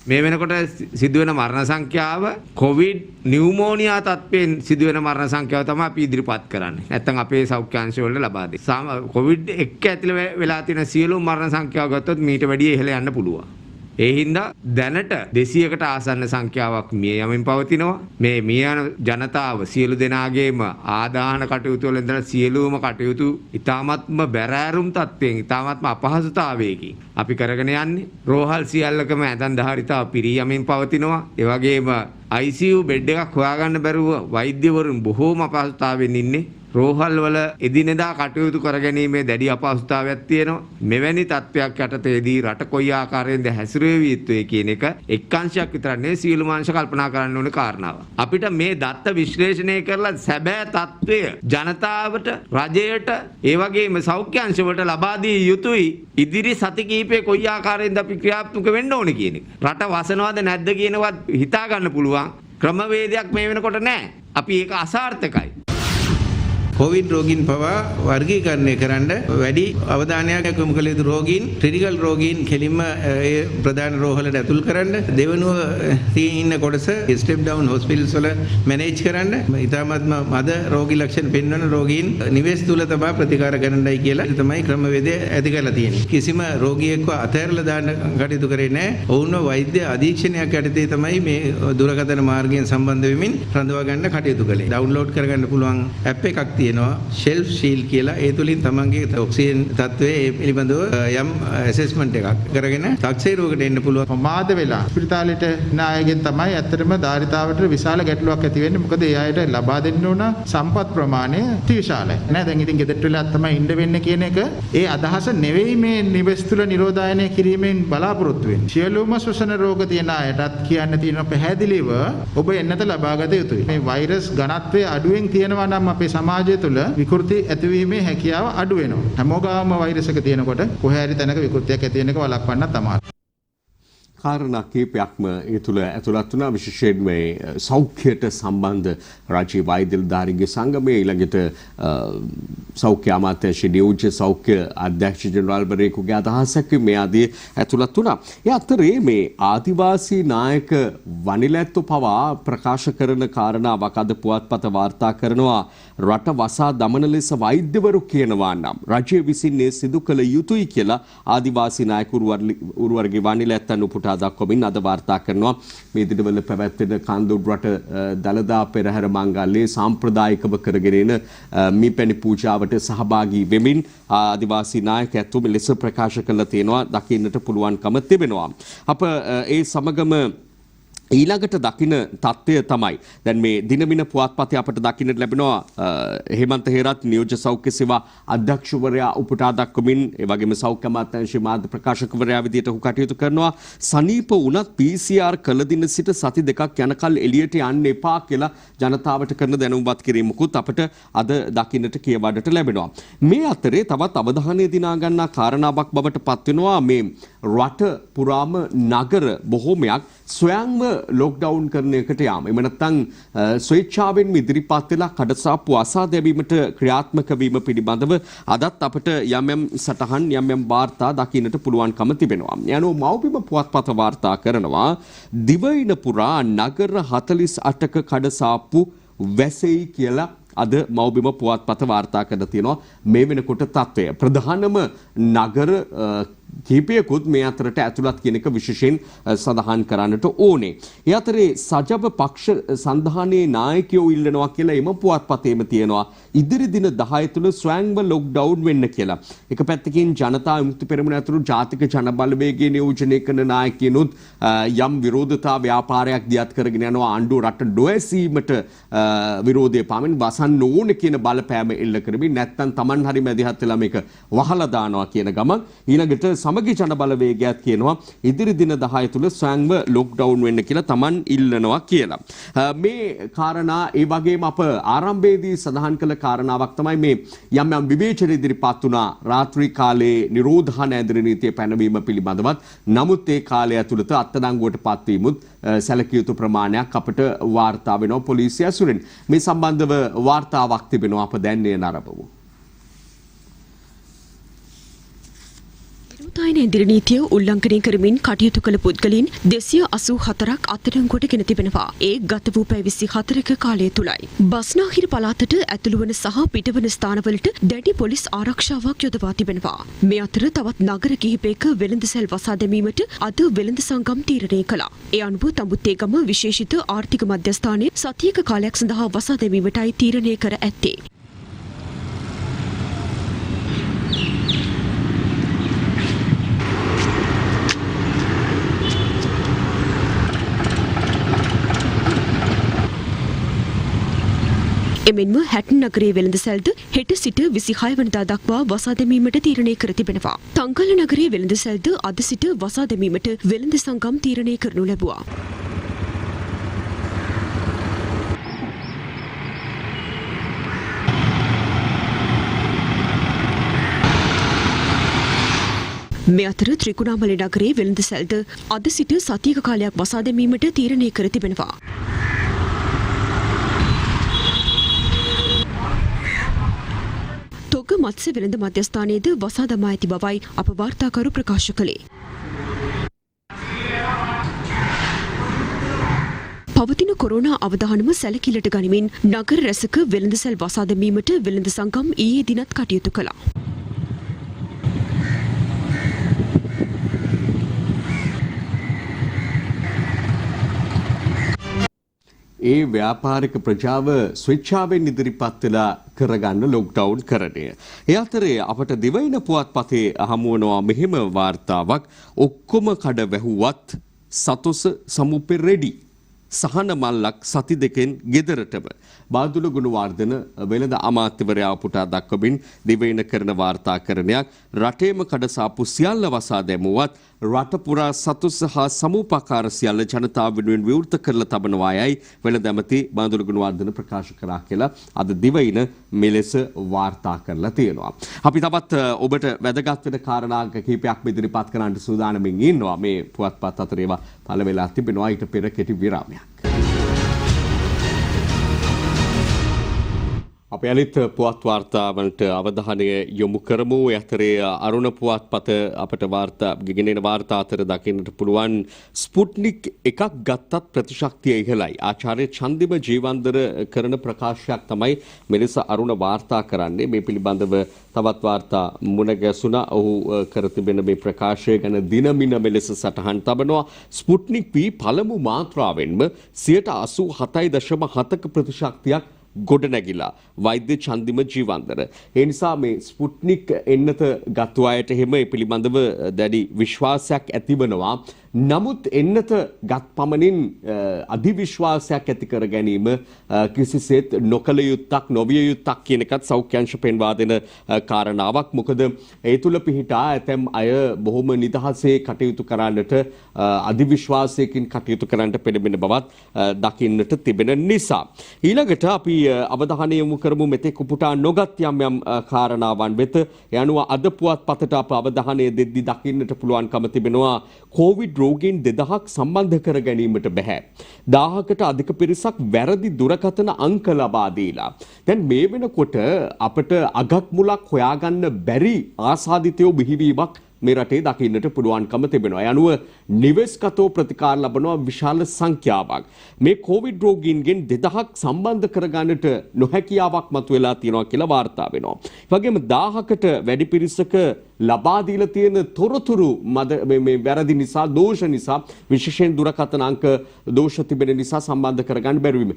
මේ වෙනකොට සිදුවෙන මරණ සංඛ්‍යාව කොවිඩ් නියුමෝනියා තත්ත්වයෙන් සිදුවෙන මරණ සංඛ්‍යාව තමයි අපි ඉදිරිපත් කරන්නේ. නැත්නම් අපේ සෞඛ්‍ය අංශ වලට ලබා දෙන්නේ. කොවිඩ් එක්ක ඇතුළ වෙලා තියෙන සියලුම මරණ සංඛ්‍යාව ගත්තොත් මීට වැඩිය ඉහළ යන්න පුළුවන්. ඒ හින්දා දැනට 200කට ආසන්න සංඛ්‍යාවක් මිය යමින් පවතිනවා. මේ මිය යන ජනතාව සියලු දෙනාගේම ආදාන කටයුතු වල ඉඳලා සියලුම කටයුතු ඉතාමත්ම බැරෑරුම් තත්ත්වයෙන් ඉතාමත්ම අපහසුතාවයකින් අපි කරගෙන යන්නේ. රෝහල් සියල්ලකම ඇතන් ධාරිතාව පිරී යමින් පවතිනවා. ඒ වගේම ICU බෙඩ් එකක් හොයාගන්න බැරුව වෛද්‍යවරුන් බොහෝම අපහසුතාවෙන් ඉන්නේ. රෝහල් වල එදිනෙදා කටයුතු කර ගැනීමේ දැඩි අපහසුතාවයක් තියෙනවා. මෙවැනි තත්ත්වයක් යටතේදී රට කොයි ආකාරයෙන්ද හැසිරෙවිය යුතුයි කියන එක එක් අංශයක් විතර නෙවෙයි සියලුම අංශ කල්පනා කරන්න ඕනේ කාරණාව. අපිට මේ දත්ත විශ්ලේෂණය කරලා සැබෑ තත්ත්වය ජනතාවට, රජයට, ඒ වගේම සෞඛ්‍ය අංශ වලට ලබා දිය යුතුයි. ඉදිරි සති කිහිපේ කොයි ආකාරයෙන්ද අපි ක්‍රියාත්මක වෙන්න ඕනේ කියන එක. රට වසනවද නැද්ද කියනවත් හිතා ගන්න පුළුවන් ක්‍රමවේදයක් මේ වෙනකොට නැහැ. අපි ඒක අසාර්ථකයි. කොවිඩ් රෝගීන් පවා වර්ගීකරණය කරන්න වැඩි අවධානයක් යොමු කළ යුතු රෝගීන්, ක්‍රිටිකල් රෝගීන් කෙලින්ම ඒ ප්‍රධාන රෝහලට ඇතුල් කරන්න, දෙවනුව ඉන්න කොටස ස්ටෙප් ඩවුන් හොස්පිටල්ස් වල මැනේජ් කරන්න, ඉතාමත්ම මද රෝගී ලක්ෂණ පෙන්වන රෝගීන් නිවෙස් තුල තබා ප්‍රතිකාර කරන්නයි කියලා තමයි ක්‍රමවේදය ඇති කරලා තියෙන්නේ. කිසිම රෝගියෙක්ව අතහැරලා දාන්න කටයුතු කරේ නැහැ. ඔවුන්ව වෛද්‍ය අධීක්ෂණයක් යටතේ තමයි මේ දුරකථන මාර්ගයෙන් සම්බන්ධ වෙමින් රඳවා ගන්න කටයුතු කළේ. ඩවුන්ලෝඩ් කරගන්න පුළුවන් ඇප් එකක් තියෙනවා. ෂෙල්ෆ් ශීල්ඩ් කියලා. ඒ තුලින් තමන්ගේ ඔක්සිජන් තත්ත්වය ඒ පිළිබඳව යම් ඇසෙස්මන්ට් එකක් කරගෙන තක්සේරුවකට එන්න පුළුවන්. ප්‍රමාද වෙලා ස්පිරිතාලෙට නායකයන් තමයි ඇත්තටම ධාරිතාවට විශාල ගැටලුවක් ඇති වෙන්නේ. මොකද ඒ අයට ලබා දෙන්න ඕන සම්පත් ප්‍රමාණය අතිවිශාලයි. නෑ දැන් ඉතින් ගෙදරට වෙලා තමයි ඉන්න වෙන්නේ කියන එක ඒ අදහස නෙවෙයි මේ නිවෙස් තුල නිරෝධායනය කිරීමෙන් බලාපොරොත්තු වෙන්නේ. සියලුම ශ්වසන රෝග තියෙන අයටත් කියන්න තියෙන පැහැදිලිව ඔබ එන්නත ලබා ගත යුතුයි. මේ වෛරස් ඝනත්වය අඩුවෙන් තියෙනවා නම් අපේ සමාජය තුළ විකෘති ඇතිවීමේ හැකියාව අඩු වෙනවා. හැමෝගාම වෛරස් එක තියෙනකොට කොහේ හරි තැනක විකෘතියක් ඇති වෙන එක වළක්වන්න තමයි. කාරණා කීපයක්ම ඒ තුළ ඇතුළත් වුණා. විශේෂයෙන් මේ සෞඛ්‍යයට සම්බන්ධ රාජ්‍ය වෛද්‍ය නිලධාරීන්ගේ සංගමයේ ඊළඟට සෞඛ්‍ය අමාත්‍යාංශයේ නියෝජ්‍ය සෞඛ්‍ය අධ්‍යක්ෂ ජෙනරාල්වරයෙකුගේ අදහසක් මේ ආදී ඇතුළත් වුණා. ඒ අතරේ මේ ආදිවාසී නායක වනිලැත්තු පවා ප්‍රකාශ කරන කාරණාවක් අද පුවත්පත වාර්තා කරනවා. රට වසා දමන ලෙස වෛද්‍යවරු කියනවා නම් රජය විසින් සිදු කළ යුතුයි කියලා ආදිවාසී නායක උරුවර්ගේ වනිලැත්තන් උපුටා දක්වමින් අද වාර්තා කරනවා. මේ දිනවල පැවැත්වෙන කන්දුරට දළදා පෙරහැර මංගල්‍යයේ සාම්ප්‍රදායිකව කරගෙන එන මීපැණි පූජාවට සහභාගී වෙමින් ආදිවාසී නායකයන්තු මෙලෙස ප්‍රකාශ කළා තියෙනවා. දකින්නට පුළුවන්කම තිබෙනවා. අප ඒ සමගම ඊළඟට දකින්න තත්ත්වය තමයි දැන් මේ දිනමින පුවත්පතේ අපට දකින්නට ලැබෙනවා හේමන්ත හේරත් නියෝජ්‍ය සෞඛ්‍ය සේවා අධ්‍යක්ෂවරයා උපුටා දක්වමින් ඒ වගේම සෞඛ්‍ය අමාත්‍යාංශයේ මාධ්‍ය ප්‍රකාශකවරයා විදියට ඔහු කටයුතු කරනවා. සනීප වුණත් PCR කළ දින සිට සති දෙකක් යනකල් එළියට යන්න එපා කියලා ජනතාවට කරන දැනුම්පත් කිරීමකුත් අපට අද දකින්නට කියවන්නට ලැබෙනවා. මේ අතරේ තවත් අවධානය දිනා ගන්නා කාරණාවක් බවට පත් වෙනවා මේ රට පුරාම නගර බොහෝමයක් ස්වයංව ලොක්ඩවුන් කරන එකට යාම. එම නැත්නම් ස්වේච්ඡාවෙන් ඉදිරිපත් වෙලා කඩසාප්පු අසා දැමීමට ක්‍රියාත්මක වීම පිළිබඳව අදත් අපට යම් යම් සටහන් යම් යම් වාර්තා දකින්නට පුළුවන්කම තිබෙනවා. යනෝ මව්බිම පුවත්පත වාර්තා කරනවා දිවයින පුරා නගර 48ක කඩසාප්පු වැසෙයි කියලා අද මව්බිම පුවත්පත වාර්තා කර තියෙනවා. මේ වෙනකොට තත්ත්වය ප්‍රධානම නගර කීපයකුත් මේ අතරට ඇතුළත් කියන එක විශේෂයෙන් සඳහන් කරන්නට ඕනේ. ඒ අතරේ සජබ පක්ෂ සන්ධානයේ නායකයෝ ඉල්ලනවා කියලා එම පුවත්පතේම තියෙනවා. ඉදිරි දින 10 තුල ස්වයංව ලොක්ඩවුන් වෙන්න කියලා. එක පැත්තකින් ජනතා විමුක්ති පෙරමුණ ඇතුළු ජාතික ජන බලවේගයේ නියෝජනය කරන නායකයනුත් යම් විරෝධතා ව්‍යාපාරයක් දියත් කරගෙන යනවා. ආණ්ඩුව රට නොඇසීමට විරෝධය පාමින් වසන්න ඕන කියන බලපෑම එල්ල කරමින් නැත්නම් Taman හරි මැදිහත් වෙලා මේක වහලා දානවා කියන ගමන් ඊළඟට සමගි ජන බලවේගයත් කියනවා ඉදිරි දින 10 තුල ස්වයංව ලොක්ඩවුන් වෙන්න කියලා Taman ඉල්ලනවා කියලා. මේ කාරණා ඒ වගේම අප ආරම්භයේදී සඳහන් කළ කාරණාවක් තමයි මේ යම් යම් විවේචන ඉදිරිපත් වුණා රාත්‍රී කාලයේ නිරෝධාන ඇඳිරි නීතිය පැනවීම පිළිබඳවත්. නමුත් ඒ කාලය ඇතුළත අත්අඩංගුවට පත්වීමුත් සැලකිය යුතු ප්‍රමාණයක් අපට වාර්තා වෙනවා පොලිසිය ඇසුරෙන්. මේ සම්බන්ධව වාර්තාවක් තිබෙනවා අප දැන් නරඹමු. රසායන ඉදිරි නීතිය උල්ලංඝනය කරමින් කටයුතු කළ පුද්ගලයන් 284ක් අත්අඩංගුවට ගෙන තිබෙනවා. ඒ ගත වූ පැය 24ක කාලය තුලයි. බස්නාහිර පළාතට ඇතුළු වන සහ පිටවන ස්ථානවලට දැඩි පොලිස් ආරක්ෂාවක් යොදවා තිබෙනවා. මේ අතර තවත් නගර කිහිපයක වෙළඳසැල් වසා දැමීමට අද වෙළඳ සංගම් තීරණය කළා. ඒ අනුව තඹුත්තේගම විශේෂිත ආර්ථික මධ්‍යස්ථානයේ සතියක කාලයක් සඳහා වසා දැමීමටයි තීරණය කර ඇත්තේ. එමෙන්ම හැටන් නගරයේ වෙළඳසැල්ද හෙට සිට 26 වනදා දක්වා වසා දැමීමට තීරණය කර තිබෙනවා. තංගල්ල නගරයේ වෙළඳසැල්ද අද සිට වසා දැමීමට වෙළඳ සංගම් තීරණය කරනු ලැබුවා. මේ අතර ත්‍රිකුණාමලය නගරයේ වෙළඳසැල්ද අද සිට සතියක කාලයක් වසා දැමීමට තීරණය කර තිබෙනවා. තොග මත්ස්‍ය වෙළඳ මධ්‍යස්ථානයේද වසා දමා ඇති බවයි අප වාර්තාකරු ප්‍රකාශ කළේ. පවතින කොරෝනා අවදානම සැලකිල්ලට ගනිමින් නගර රැසක වෙළඳසැල් වසා දැමීමට වෙළඳ සංගම් ඊයේ දිනත් කටයුතු කළා. ඒ ව්‍යාපාරික ප්‍රජාව ස්විච්ඡාවෙන් ඉදිරිපත් වෙලා කරගන්න ලොක්ඩවුන් කරණය. ඒ අතරේ අපට දිවයින පුවත්පතේ හමුවනවා මෙහෙම වාර්තාවක් ඔක්කොම කඩ වැහුවත් සතොස සමුපෙ රෙඩි. සහන මල්ලක් සති දෙකෙන් ගෙදරටම. බාදුල ගුණවර්ධන වෙළඳ අමාත්‍යවරයා පුටා දක්වමින් දිවයින කරන වාර්තාකරණයක් රටේම කඩසාප්පු සියල්ල වසා දැමුවත් රට පුරා සතුස් හා සමූපාකාර සියල්ල ජනතාව වෙනුවෙන් විවෘත කරලා තබනවා යයි වෙළඳ ඇමති බාදුල ගුණවර්ධන ප්‍රකාශ කළා කියලා අද දිවයින මෙලෙස වාර්තා කරලා තියෙනවා. අපි තවත් ඔබට වැදගත් වෙන කාරණා කිහිපයක් ඉදිරිපත් කරන්න සූදානමින් ඉන්නවා. මේ පුවත්පත් අතර ඒවා පළ වෙලා තිබෙනවා ඊට පෙර කෙටි විරාමයක්. අපි අනිත් පුවත් වාර්තාවලට අවධානය යොමු කරමු. ඒ අතරේ අරුණ පුවත්පත අපට ගෙනෙන වාර්තා අතර දකින්නට පුළුවන් ස්පුට්නික් එකක් ගත්තත් ප්‍රතිශක්තිය ඉහළයි. ආචාර්ය චන්දිම ජීවන්දර කරන ප්‍රකාශයක් තමයි මෙලෙස අරුණ වාර්තා කරන්නේ. මේ පිළිබඳව තවත් වාර්තා මුණ ගැසුණා. ඔහු කර තිබෙන මේ ප්‍රකාශය ගැන දිනමින මෙලෙස සටහන් තබනවා. ස්පුට්නික් V පළමු මාත්‍රාවෙන්ම 87.7% ප්‍රතිශක්තියක් ගොඩනැගිලා වෛද්‍ය චන්දිම ජීවන්දර. ඒ නිසා මේ ස්පුට්නික් එන්නත ගත්තු අයට එහෙම ඒ පිළිබඳව දැඩි විශ්වාසයක් ඇතිවනවා. නමුත් එන්නත ගත් පමණින් අධිවිශ්වාසයක් ඇති කර ගැනීම කිසිසේත් නොකළ යුත්තක් නොවිය යුත්තක් කියන එකත් සෞඛ්‍යංශ පෙන්වා දෙන කාරණාවක්. මොකද ඒ තුල පිහිටා ඇතැම් අය බොහොම නිදහසේ කටයුතු කරන්නට අධිවිශ්වාසයකින් කටයුතු කරන්නට පෙළඹෙන බවත් දකින්නට තිබෙන නිසා. ඊළඟට අපි අවධානය යොමු කරමු මෙතෙක් උපුටා නොගත් යම් කාරණාවන් වෙත. ඒ අනුව අද පුවත්පතට අප අවධානය දෙද්දී දකින්නට පුළුවන්කම තිබෙනවා කොවිඩ් රෝගීන් 2000ක් සම්බන්ධ කර ගැනීමට බැහැ. 1000කට අධික පිරිසක් වැරදි දුරකථන අංක ලබා දීලා. දැන් මේ වෙනකොට අපට අගක් මුලක් හොයාගන්න බැරි ආසාදිතයෝ බිහිවීමක් මේ රටේ දකින්නට පුළුවන්කම තිබෙනවා. ඒ අනුව නිවෙස්ගතව ප්‍රතිකාර ලබනවා විශාල සංඛ්‍යාවක්. මේ කොවිඩ් රෝගීන්ගෙන් 2000ක් සම්බන්ධ කරගන්නට නොහැකියාවක් මතුවලා තියෙනවා කියලා වාර්තා වෙනවා. ඒ වගේම 1000කට වැඩි පිරිසක ලබා දීලා තියෙන තොරතුරු මේ වැරදි නිසා දෝෂ නිසා විශේෂයෙන් දුරකථන අංක දෝෂ තිබෙන නිසා සම්බන්ධ කරගන්න බැරි වීම.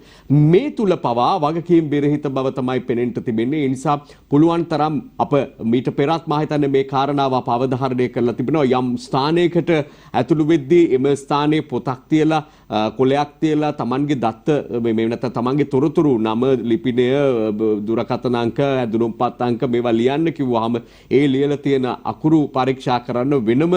මේ තුල පවා වගකීම් බෙරහිත බව තමයි පෙනෙන්න තිබෙන්නේ. ඒ නිසා පුළුවන් තරම් අප මීට පෙරත් මා හිතන්නේ මේ කාරණාව අප අවධාරණය කරලා තිබෙනවා. යම් ස්ථානයකට ඇතුළු වෙද්දී එම ස්ථානයේ පොතක් තියලා කොලයක් තියලා Tamanගේ දත්ත මේ නැත්නම් Tamanගේ තොරතුරු නම ලිපිනය දුරකථන අංක ඇඳුම්පත් අංක මේවා ලියන්න කිව්වහම ඒ ලියලා තියෙන අකුරු පරීක්ෂා කරන්න වෙනම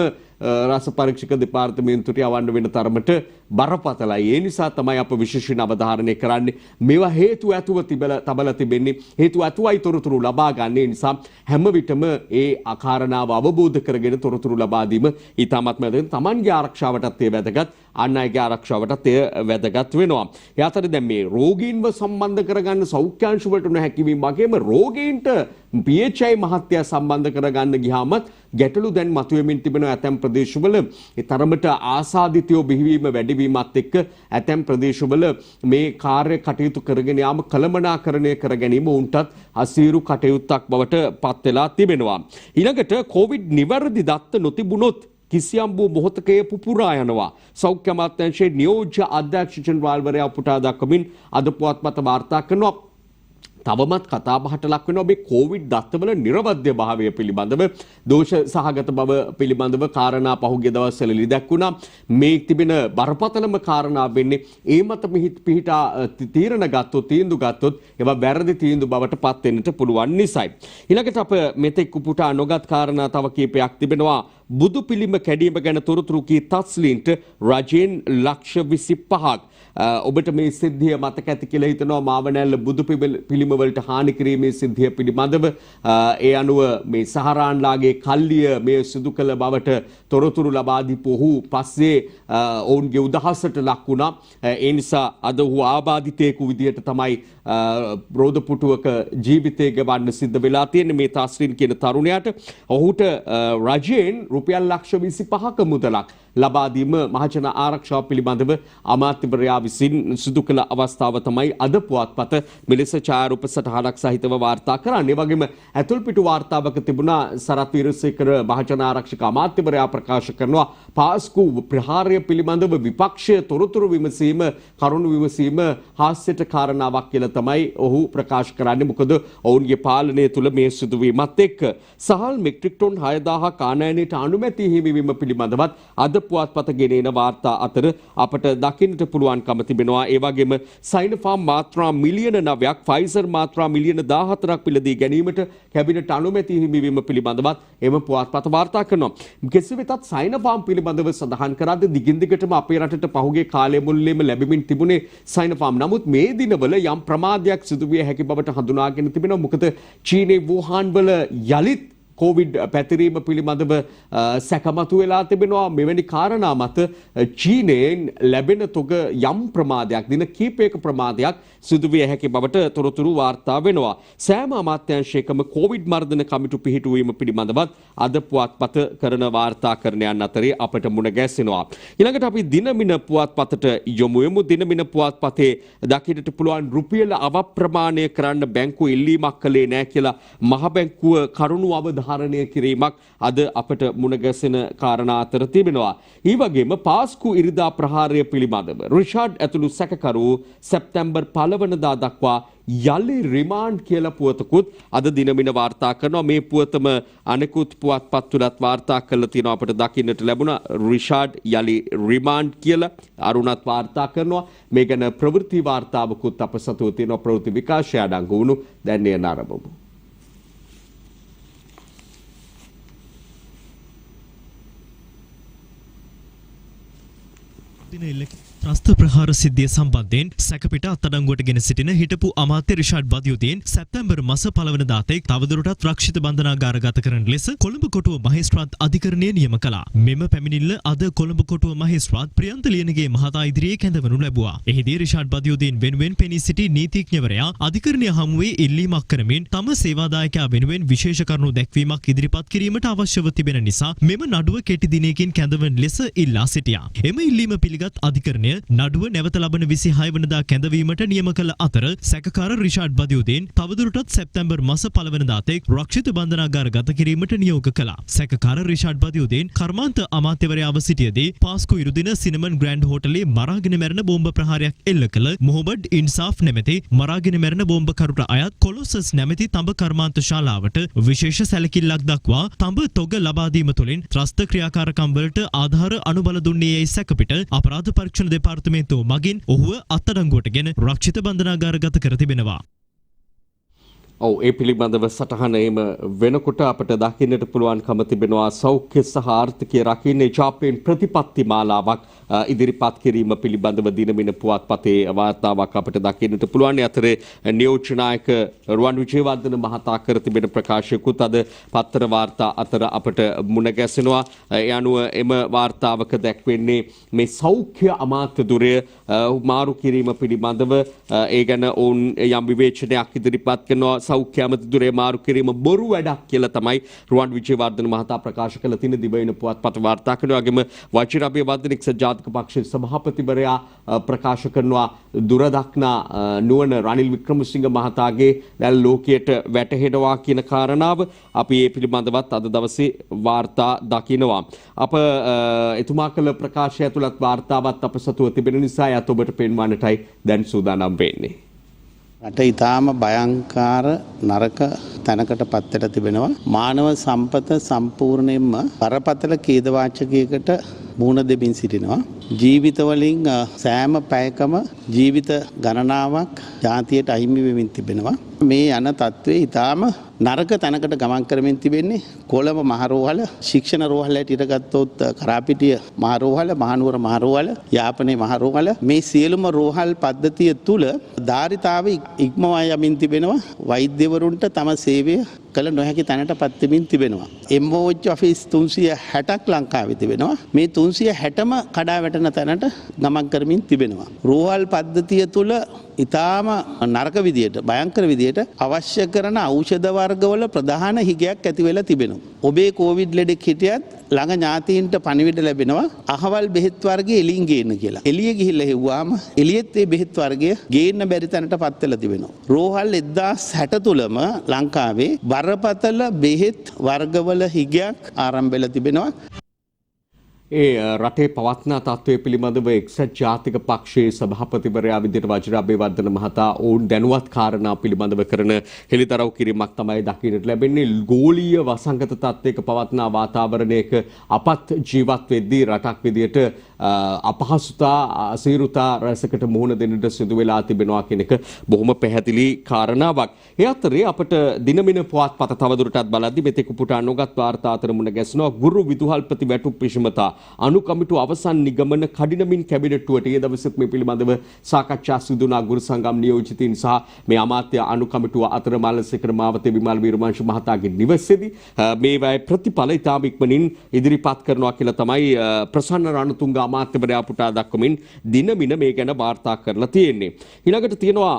රස පරීක්ෂක දෙපාර්තමේන්තුවට යවන්න වෙන තරමට බරපතලයි. ඒ නිසා තමයි අප විශේෂයෙන් අවධාරණය කරන්නේ. මේවා හේතු ඇතුව තබලා තිබෙන්නේ. හේතු ඇතුවයි තොරතුරු ලබා ගන්න. ඒ නිසා හැම විටම ඒ අකාරණාව අවබෝධ කරගෙන තොරතුරු ලබා දීම ඊටමත් වැදගත්. Tamanගේ ආරක්ෂාවටත් ඒ වැදගත්. අන් අයගේ ආරක්ෂාවටත් එය වැදගත් වෙනවා. ඒ අතර දැන් මේ රෝගීන්ව සම්බන්ධ කරගන්න සෞඛ්‍යාංශ වලට නොහැකි වීම වගේම රෝගීන්ට PHI මහත්තයා සම්බන්ධ කරගන්න ගියාමත් ගැටලු දැන් මතුවෙමින් තිබෙනවා ඇතැම් ප්‍රදේශවල ඒ තරමට ආසාදිතයෝ බිහිවීම වැඩිවීමත් එක්ක ඇතැම් ප්‍රදේශවල මේ කාර්ය කටයුතු කරගෙන යාම කළමනාකරණය කර ගැනීම උන්ටත් අසීරු කටයුත්තක් බවට පත් වෙලා තිබෙනවා. ඊළඟට කොවිඩ් නිවැරදි දත්ත නොතිබුණොත් කිසියම් වූ මොහොතකය පුපුරා යනවා. සෞඛ්‍ය අමාත්‍යාංශයේ නියෝජ්‍ය අධ්‍යක්ෂ ජනරාල්වරයා උපුටා දක්වමින් අද පුවත්පත වාර්තා කරනවා. තවමත් කතාබහට ලක් වෙනවා මේ කොවිඩ් දත්තවල නිර්වද්‍ය භාවය පිළිබඳව දෝෂ සහගත බව පිළිබඳව කාරණා පහුගිය දවස්වල ලිදැක්ුණා. මේ තිබෙන බරපතලම කාරණා වෙන්නේ ඒ මත පිහිටා තීරණ ගත්තොත් තීන්දුව ගත්තොත් ඒවා වැරදි තීන්දුව බවට පත් වෙන්නට පුළුවන් නිසායි. ඊළඟට අප මෙතෙක් උපුටා නොගත් කාරණා තව කීපයක් තිබෙනවා. බුදු පිළිම කැඩීම ගැන තොරතුරු කී තස්ලින්ට රජයෙන් ලක්ෂ 25ක් ඔබට මේ සිද්ධිය මතක ඇති කියලා හිතනවා. මාවනැල්ල බුදු පිළිම වලට හානි කිරීමේ සිද්ධිය පිළිබඳව ඒ අනුව මේ සහරාන්ලාගේ කල්ලිය මේ සිදු කළ බවට තොරතුරු ලබා දීපු ඔහු පස්සේ ඔවුන්ගේ උදහසට ලක් වුණා. ඒ නිසා අද ඔහු ආබාධිතයෙකු විදියට තමයි රෝදපුටුවක ජීවිතය ගෙවන්න සිද්ධ වෙලා තියෙන්නේ මේ තස්ලින් කියන තරුණයාට. ඔහුට රජයෙන් රුපියල් ලක්ෂ 25ක මුදලක් ලබා දීම මහජන ආරක්ෂාව පිළිබඳව අමාත්‍යවරයා විසින් සිදු කළ අවස්ථාව තමයි අද පුවත්පත මෙලෙස ඡායාරූප සටහනක් සහිතව වාර්තා කරන්නේ. ඒ වගේම ඇතුල්පිටු වාර්තාවක තිබුණා සරත් වීරසේකර මහජන ආරක්ෂක අමාත්‍යවරයා ප්‍රකාශ කරනවා පාස්කු ප්‍රහාරය පිළිබඳව විපක්ෂය තොරතුරු විමසීම කරුණු විමසීම හාස්‍යයට කාරණාවක් කියලා තමයි ඔහු ප්‍රකාශ කරන්නේ. මොකද ඔවුන්ගේ පාලනය තුළ මේ සිදුවීමත් එක්ක සහල් මෙට්‍රික් ටොන් 6000ක් ආනයනයට අනුමැති හිමිවීම පිළිබඳවත් අද පුවත්පත ගෙනෙන වාර්තා අතර අපට දකින්නට පුළුවන්කම තිබෙනවා. ඒ වගේම සයිනෝෆාර්ම් මාත්‍රා මිලියන 9ක් ෆයිසර් මාත්‍රා මිලියන 14ක් පිළදී ගැනීමට කැබිනට් අනුමැති හිමිවීම පිළිබඳවත් එම පුවත්පත වාර්තා කරනවා. කෙසේ වෙතත් සයිනෝෆාර්ම් පිළිබඳව සඳහන් කරද්දී දිගින් දිගටම අපේ රටට පහුගිය කාලය මුළුල්ලේම ලැබෙමින් තිබුණේ සයිනෝෆාර්ම්. නමුත් මේ දිනවල යම් ප්‍රමාදයක් සිදුවිය හැකි බවට හඳුනාගෙන තිබෙනවා. මොකද චීනයේ වුහාන් වල යලිත් කොවිඩ් පැතිරීම පිළිබඳව සැකමතු වෙලා තිබෙනවා. මෙවැනි කාරණා මත චීනයෙන් ලැබෙන තොග යම් ප්‍රමාදයක් දින කීපයක ප්‍රමාදයක් සිදුවිය හැකි බවට තොරතුරු වාර්තා වෙනවා. සෑම අමාත්‍යාංශයකම කොවිඩ් මර්ධන කමිටු පිහිටුවීම පිළිබඳවත් අද පුවත්පත කරන වාර්තාකරණයන් අතරේ අපට මුණ ගැසෙනවා. ඊළඟට අපි දිනමින පුවත්පතට යොමු වෙමු. දිනමින පුවත්පතේ දකින්නට පුළුවන් රුපියල අවප්‍රමාණය කරන්න බැංකුව ඉල්ලීමක් කළේ නැහැ කියලා මහ බැංකුව කරුණු අවධාරණය කිරීමක් අද අපට මුණ ගැසෙන කාරණා අතර තිබෙනවා. ඒ වගේම පාස්කු ඉරිදා ප්‍රහාරය පිළිබඳව රිෂාඩ් ඇතුළු සැකකරු සැප්තැම්බර් 1 වෙනිදා දක්වා යලි රිමාන්ඩ් කියලා පුවතකුත් අද දිනමින වාර්තා කරනවා. මේ පුවතම අනෙකුත් පුවත්පත් තුලත් වාර්තා කරලා තියෙනවා. අපිට දකින්නට ලැබුණා රිෂාඩ් යලි රිමාන්ඩ් කියලා අරුණත් වාර්තා කරනවා. මේ ගැන ප්‍රවෘත්ති වාර්තාවකුත් අප සතුව තියෙනවා. ප්‍රවෘත්ති විකාශය අඩංගු වුණු දැන් එන ආරම්භමු. ත්‍රස්ත ප්‍රහාර සිද්ධිය සම්බන්ධයෙන් සැකපිට අත්අඩංගුවට ගෙන සිටින හිටපු අමාත්‍ය රිෂාඩ් බදියුදීන් සැප්තැම්බර් මාස 1 වෙනිදා තෙක් තවදුරටත් රක්ෂිත බන්ධනාගාරගත කරන ලෙස කොළඹ කොටුව මහේස්ත්‍රාත් අධිකරණය නියම කළා. මෙම පැමිණිල්ල අද කොළඹ කොටුව මහේස්ත්‍රාත් ප්‍රියන්ත ලියනගේ මහතා ඉදිරියේ කැඳවනු ලැබුවා. එහිදී රිෂාඩ් බදියුදීන් වෙනුවෙන් පෙනී සිටි නීතිඥවරයා අධිකරණය හමුවේ ඉල්ලීමක් කරමින් තම සේවාදායකයා වෙනුවෙන් විශේෂ කරුණු දැක්වීමක් ඉදිරිපත් කිරීමට අවශ්‍යව තිබෙන නිසා මෙම නඩුව කෙටි දිනයකින් කැඳවන ලෙස ඉල්ලා සිටියා. එම ඉල්ලීම පිළිගත් අධිකරණය නඩුව නැවත ලබන 26 වෙනිදා කැඳවීමට නියම කළ අතර සැකකාර රිෂාඩ් බදියුදීන් තවදුරටත් සැප්තැම්බර් මාස 1 වෙනිදා තෙක් රක්ෂිත බන්ධනාගාර ගත කිරීමට නියෝග කළා. සැකකාර රිෂාඩ් බදියුදීන් කර්මාන්ත අමාත්‍යවරයාව සිටියදී පාස්කු ඉරුදින සිනමන් ග්‍රෑන්ඩ් හෝටලේ මරාගෙන මැරෙන බෝම්බ ප්‍රහාරයක් එල්ල කළ මොහොබඩ් ඉන්සාෆ් නැමැති මරාගෙන මැරෙන බෝම්බකරුට අයත් කොලොසස් නැමැති තඹ කර්මාන්ත ශාලාවට විශේෂ සැලකිල්ලක් දක්වා තඹ තොග ලබා දීම තුළින් ත්‍රස්ත ක්‍රියාකාරකම් වලට ආධාර අනුබල දුන්නේ යයි සැකපිට අපරාධ පරීක්ෂණ දෙපාර්තමේන්තුව මගින් ඔහුව අත්අඩංගුවටගෙන රක්ෂිත බන්ධනාගාරගත කර තිබෙනවා. ඔව් ඒ පිළිබඳව සටහන එම වෙනකොට අපට දකින්නට පුළුවන්කම තිබෙනවා සෞඛ්‍ය සහ ආර්ථිකය රකින්නේ ජාපයෙන් ප්‍රතිපත්ති මාලාවක් ඉදිරිපත් කිරීම පිළිබඳව දිනමින පුවත්පතේ වාර්තාවක් අපට දකින්නට පුළුවන්. අතරේ නියෝජ්‍ය නායක රුවන් විජේවර්ධන මහතා කර තිබෙන ප්‍රකාශයකුත් අද පත්තර වාර්තා අතර අපට මුණ ගැසෙනවා. ඒ අනුව එම වාර්තාවක දැක්වෙන්නේ මේ සෞඛ්‍ය අමාත්‍ය දුරය මාරු කිරීම පිළිබඳව ඒ ගැන ඔවුන් යම් විවේචනයක් ඉදිරිපත් කරනවා. සෞඛ්‍ය අමාත්‍යදුරේ මාරු කිරීම බොරු වැඩක් කියලා තමයි රුවන් විජේවර්ධන මහතා ප්‍රකාශ කළ තියෙන දිවයින පුවත්පත වාර්තා කරනවා. වගේම වජිර අබේවර්ධන එක්සත් ජාතික පක්ෂයේ සභාපතිවරයා ප්‍රකාශ කරනවා දුරදක්නා නුවණ රනිල් වික්‍රමසිංහ මහතාගේ දැන් ලෝකයට වැටහෙනවා කියන කාරණාව අපි මේ පිළිබඳවත් අද දවසේ වාර්තා දකිනවා. අප එතුමා කළ ප්‍රකාශය ඇතුළත් වාර්තාවත් අප සතුව තිබෙන නිසා යත් ඔබට පෙන්වන්නටයි දැන් සූදානම් වෙන්නේ. රට ඉතාම භයංකාර නරක තැනකට පත් වෙලා තිබෙනවා. මානව සම්පත සම්පූර්ණයෙන්ම බරපතල ඛේදවාචකයකට මුහුණ දෙමින් සිටිනවා. ජීවිත වලින් සෑම පැයකම ජීවිත ගණනාවක් ජාතියට අහිමි වෙමින් තිබෙනවා. මේ යන තත්ත්වයේ ඉතාම නරක තැනකට ගමන් කරමින් තිබෙන්නේ. කොළඹ මහරෝහල, ශික්ෂණ රෝහල හැටියට ගත්තොත් කරාපිටිය මහරෝහල, මහනුවර මහරෝහල, යාපනයේ මහරෝහල මේ සියලුම රෝහල් පද්ධතිය තුල ධාරිතාව ඉක්මවා යමින් තිබෙනවා. වෛද්‍යවරුන්ට තම සේවය කළ නොහැකි තැනට පත් වෙමින් තිබෙනවා. MOH ඔෆිස් 360ක් ලංකාවේ තිබෙනවා. මේ 360ම කඩා වැටෙන තැනට ගමන් කරමින් තිබෙනවා. රෝහල් පද්ධතිය තුල ඉතාම නරක විදියට, භයංකර විදියට අවශ්‍ය කරන ඖෂධ වර්ගවල ප්‍රධාන හිගයක් ඇති වෙලා තිබෙනවා. ඔබේ කොවිඩ් ලෙඩෙක් හිටියත් ළඟ ඥාතීන්ට පණිවිඩ ලැබෙනවා අහවල් බෙහෙත් වර්ගය එළින් ගේන්න කියලා. එළිය ගිහිල්ලා හෙව්වාම එළියෙත් ඒ බෙහෙත් වර්ගය ගේන්න බැරි තැනට පත් වෙලා තිබෙනවා. රෝහල් 1060 තුලම ලංකාවේ බරපතල බෙහෙත් වර්ගවල හිගයක් ආරම්භ වෙලා තිබෙනවා. ඒ රටේ පවත්නා තත්ත්වය පිළිබඳව එක්සත් ජාතික පක්ෂයේ සභාපතිවරයා විදිහට වජිර අබේවර්ධන මහතා ඔවුන් දැනුවත් කාරණා පිළිබඳව කරන හෙළිදරව් කිරීමක් තමයි දකින්නට ලැබෙන්නේ. ගෝලීය වසංගත තත්ත්වයක පවත්නා වාතාවරණයක අපත් ජීවත් වෙද්දී රටක් විදිහට අපහසුතා අසීරුතා රැසකට මුහුණ දෙන්නට සිදු වෙලා තිබෙනවා කියන එක බොහොම පැහැදිලි කාරණාවක්. ඒ අතරේ අපට දිනමින පුවත්පත තවදුරටත් බලද්දී මෙතෙක් උපුටා නොගත් වාර්තා අතර මුණ ගැසෙනවා. ගුරු විදුහල්පති වැටුප් විෂමතා අනුකමිටු අවසන් නිගමන කඩිනමින් කැබිනට්ටුවට ඒ දවසෙත් මේ පිළිබඳව සාකච්ඡා සිදු වුණා. ගුරු සංගම් නියෝජිතින් සහ මේ අමාත්‍ය අනුකමිටුව අතර මාලසේකර මාවතේ විමල් වීරවංශ මහතාගේ නිවසේදී මේවායේ ප්‍රතිඵල ඉතාම ඉක්මනින් ඉදිරිපත් කරනවා කියලා තමයි ප්‍රසන්න රණතුංග අමාත්‍යවරයා පුටා දක්වමින් දිනමින මේ ගැන වාර්තා කරලා තියෙන්නේ. ඊළඟට තියෙනවා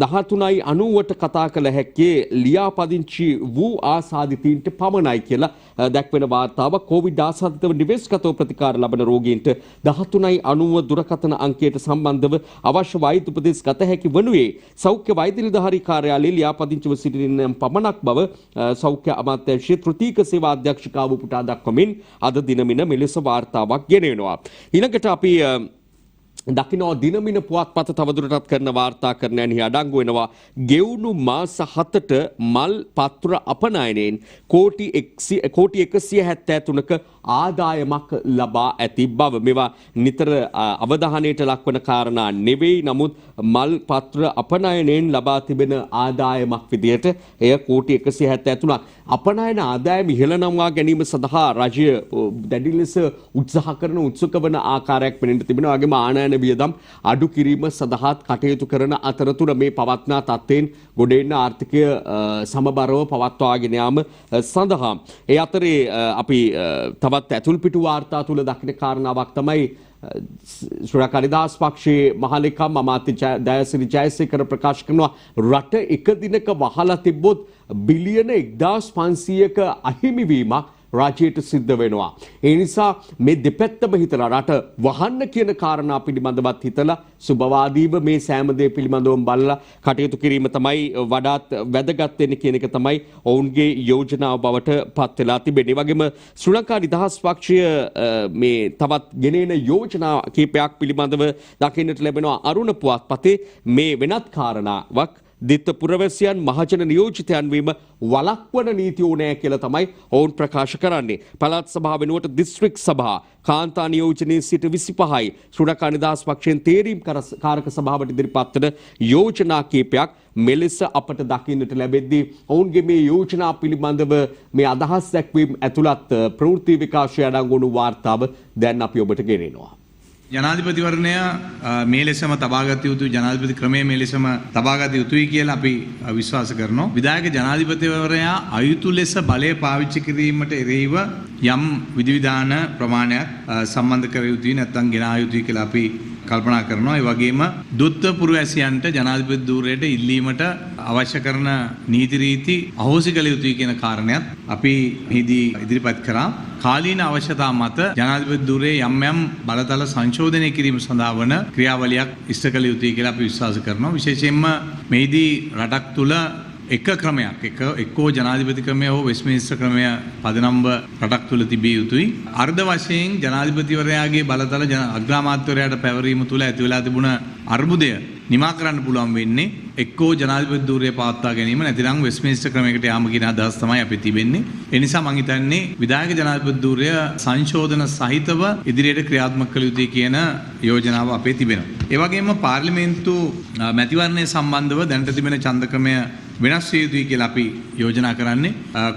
13.90ට කතා කළ හැක්කේ ලියාපදිංචි වූ ආසාදිතයින්ට පමණයි කියලා දැක්වෙන වාර්තාවක්. කොවිඩ් ආසාදිතව නිවෙස්ගතව ප්‍රතිකාර ලබන රෝගීන්ට 13.90 දුරකථන අංකයට සම්බන්ධව අවශ්‍ය වෛද්‍ය උපදෙස් ගත හැකි වනුයේ සෞඛ්‍ය වෛද්‍ය නිලධාරී කාර්යාලයේ ලියාපදිංචිව සිටින පමණක් බව සෞඛ්‍ය අමාත්‍යාංශයේ තෘතීක සේවා අධ්‍යක්ෂකාව පුටා දක්වමින් අද දිනමින මෙලෙස වාර්තාවක් ගෙනෙනවා. ඊළඟට අපි දකින්න දිනමින පුවත්පත තවදුරටත් කරන වාර්තාකරණයන්හි අඩංගු වෙනවා ගෙවුණු මාස 7ට මල් පත්‍ර අපනයනයෙන් කෝටි 173ක ආදායමක් ලබා ඇති බව. මේවා නිතර අවධානයට ලක්වන කාරණා නෙවෙයි. නමුත් මල් පත්‍ර අපනයනයෙන් ලබා තිබෙන ආදායමක් විදියට එය කෝටි 173ක්. අපනයන ආදායම ඉහළ නම්වා ගැනීම සඳහා රජය දැඩි ලෙස උත්සාහ කරන උත්සුක වන ආකාරයක් පෙනෙන්න තිබෙනවා. වගේම ආනයන වියදම් අඩු කිරීම සඳහාත් කටයුතු කරන අතරතුර මේ පවත්නා තත්ත්වයෙන් ගොඩ එන්න ආර්ථිකය සමබරව පවත්වාගෙන යාම සඳහා ඒ අතරේ අපි තවත් ඇතුල් පිටු වාර්තා තුල දකින කාරණාවක් තමයි ශ්‍රී ලංකා නිදහස් පක්ෂයේ මහලේකම් අමාත්‍ය දයාසිරි ජයසේකර ප්‍රකාශ කරනවා රට එක දිනක වහලා තිබ්බොත් බිලියන 1500ක අහිමිවීමක් රාජ්‍යයට සිද්ධ වෙනවා. ඒ නිසා මේ දෙපැත්තම හිතලා රට වහන්න කියන කාරණා පිළිබඳවත් හිතලා සුබවාදීව මේ සෑම දේ පිළිබඳවම බලලා කටයුතු කිරීම තමයි වඩාත් වැදගත් වෙන්නේ කියන එක තමයි ඔවුන්ගේ යෝජනාව බවට පත් වෙලා තිබෙන්නේ. ඒ වගේම ශ්‍රී ලංකා නිදහස් පක්ෂය මේ තවත් ගෙනෙන යෝජනා කීපයක් පිළිබඳව දකින්නට ලැබෙනවා අරුණ පුවත්පතේ මේ වෙනත් කාරණාවක් දිත්ත පුරවැසියන් මහජන නියෝජිතයන් වීම වළක්වන නීති ඕනෑ කියලා තමයි ඔවුන් ප්‍රකාශ කරන්නේ. පළාත් සභාව වෙනුවට දිස්ත්‍රික් සභා කාන්තා නියෝජනයේ සිට 25යි. ශ්‍රී ලංකා නිදහස් පක්ෂයෙන් තේරීම් කාරක සභාවට ඉදිරිපත් වන යෝජනා කීපයක් මෙලෙස අපට දකින්නට ලැබෙද්දී ඔවුන්ගේ මේ යෝජනා පිළිබඳව මේ අදහස් දැක්වීම ඇතුළත් ප්‍රවෘත්ති විකාශය අඩංගුණු වාර්තාව දැන් අපි ඔබට ගෙනෙනවා. ජනාධිපතිවරණය මේ ලෙසම තබාගත යුතුයි ජනාධිපති ක්‍රමය මේ ලෙසම තබාගත යුතුයි කියලා අපි විශ්වාස කරනවා. විධායක ජනාධිපතිවරයා අයුතු ලෙස බලය පාවිච්චි කිරීමට එරෙහිව යම් විධිවිධාන ප්‍රමාණයක් සම්බන්ධ කර යුතුයි නැත්නම් ගෙන ආ යුතුයි කියලා අපි කල්පනා කරනවා. ඒ වගේම දුත්ත පුරවැසියන්ට ජනාධිපති ධූරයට ඉල්ලීමට අවශ්‍ය කරන නීති රීති අහෝසි කළ යුතුයි කියන කාරණයක් අපි මෙහිදී ඉදිරිපත් කරා. කාලීන අවශ්‍යතා මත ජනාධිපති ධූරයේ යම් යම් බලතල සංශෝධනය කිරීම සඳහා වන ක්‍රියාවලියක් ඉෂ්ට කළ යුතුයි කියලා අපි විශ්වාස කරනවා. විශේෂයෙන්ම මෙහිදී රටක් තුල එක ක්‍රමයක් එක්කෝ ජනාධිපති ක්‍රමය හෝ වෙස්ට්මින්ස්ටර් ක්‍රමය පදනම්ව රටක් තුල තිබිය යුතුයි. අර්ධ වශයෙන් ජනාධිපතිවරයාගේ බලතල අග්‍රාමාත්‍යවරයාට පැවරීම තුල ඇති වෙලා තිබුණ අර්බුදය නිමා කරන්න පුළුවන් වෙන්නේ එක්කෝ ජනාධිපති ධූරය පවත්වා ගැනීම නැතිනම් වෙස්ට්මින්ස්ටර් ක්‍රමයකට යාම කියන අදහස් තමයි අපි තිබෙන්නේ. ඒ නිසා මම හිතන්නේ විධායක ජනාධිපති ධූරය සංශෝධන සහිතව ඉදිරියට ක්‍රියාත්මක කළ යුතුයි කියන යෝජනාව අපේ තිබෙනවා. ඒ වගේම පාර්ලිමේන්තු මැතිවරණය සම්බන්ධව දැනට තිබෙන ඡන්දක්‍රමය වෙනස් විය යුතුයි කියලා අපි යෝජනා කරන්නේ.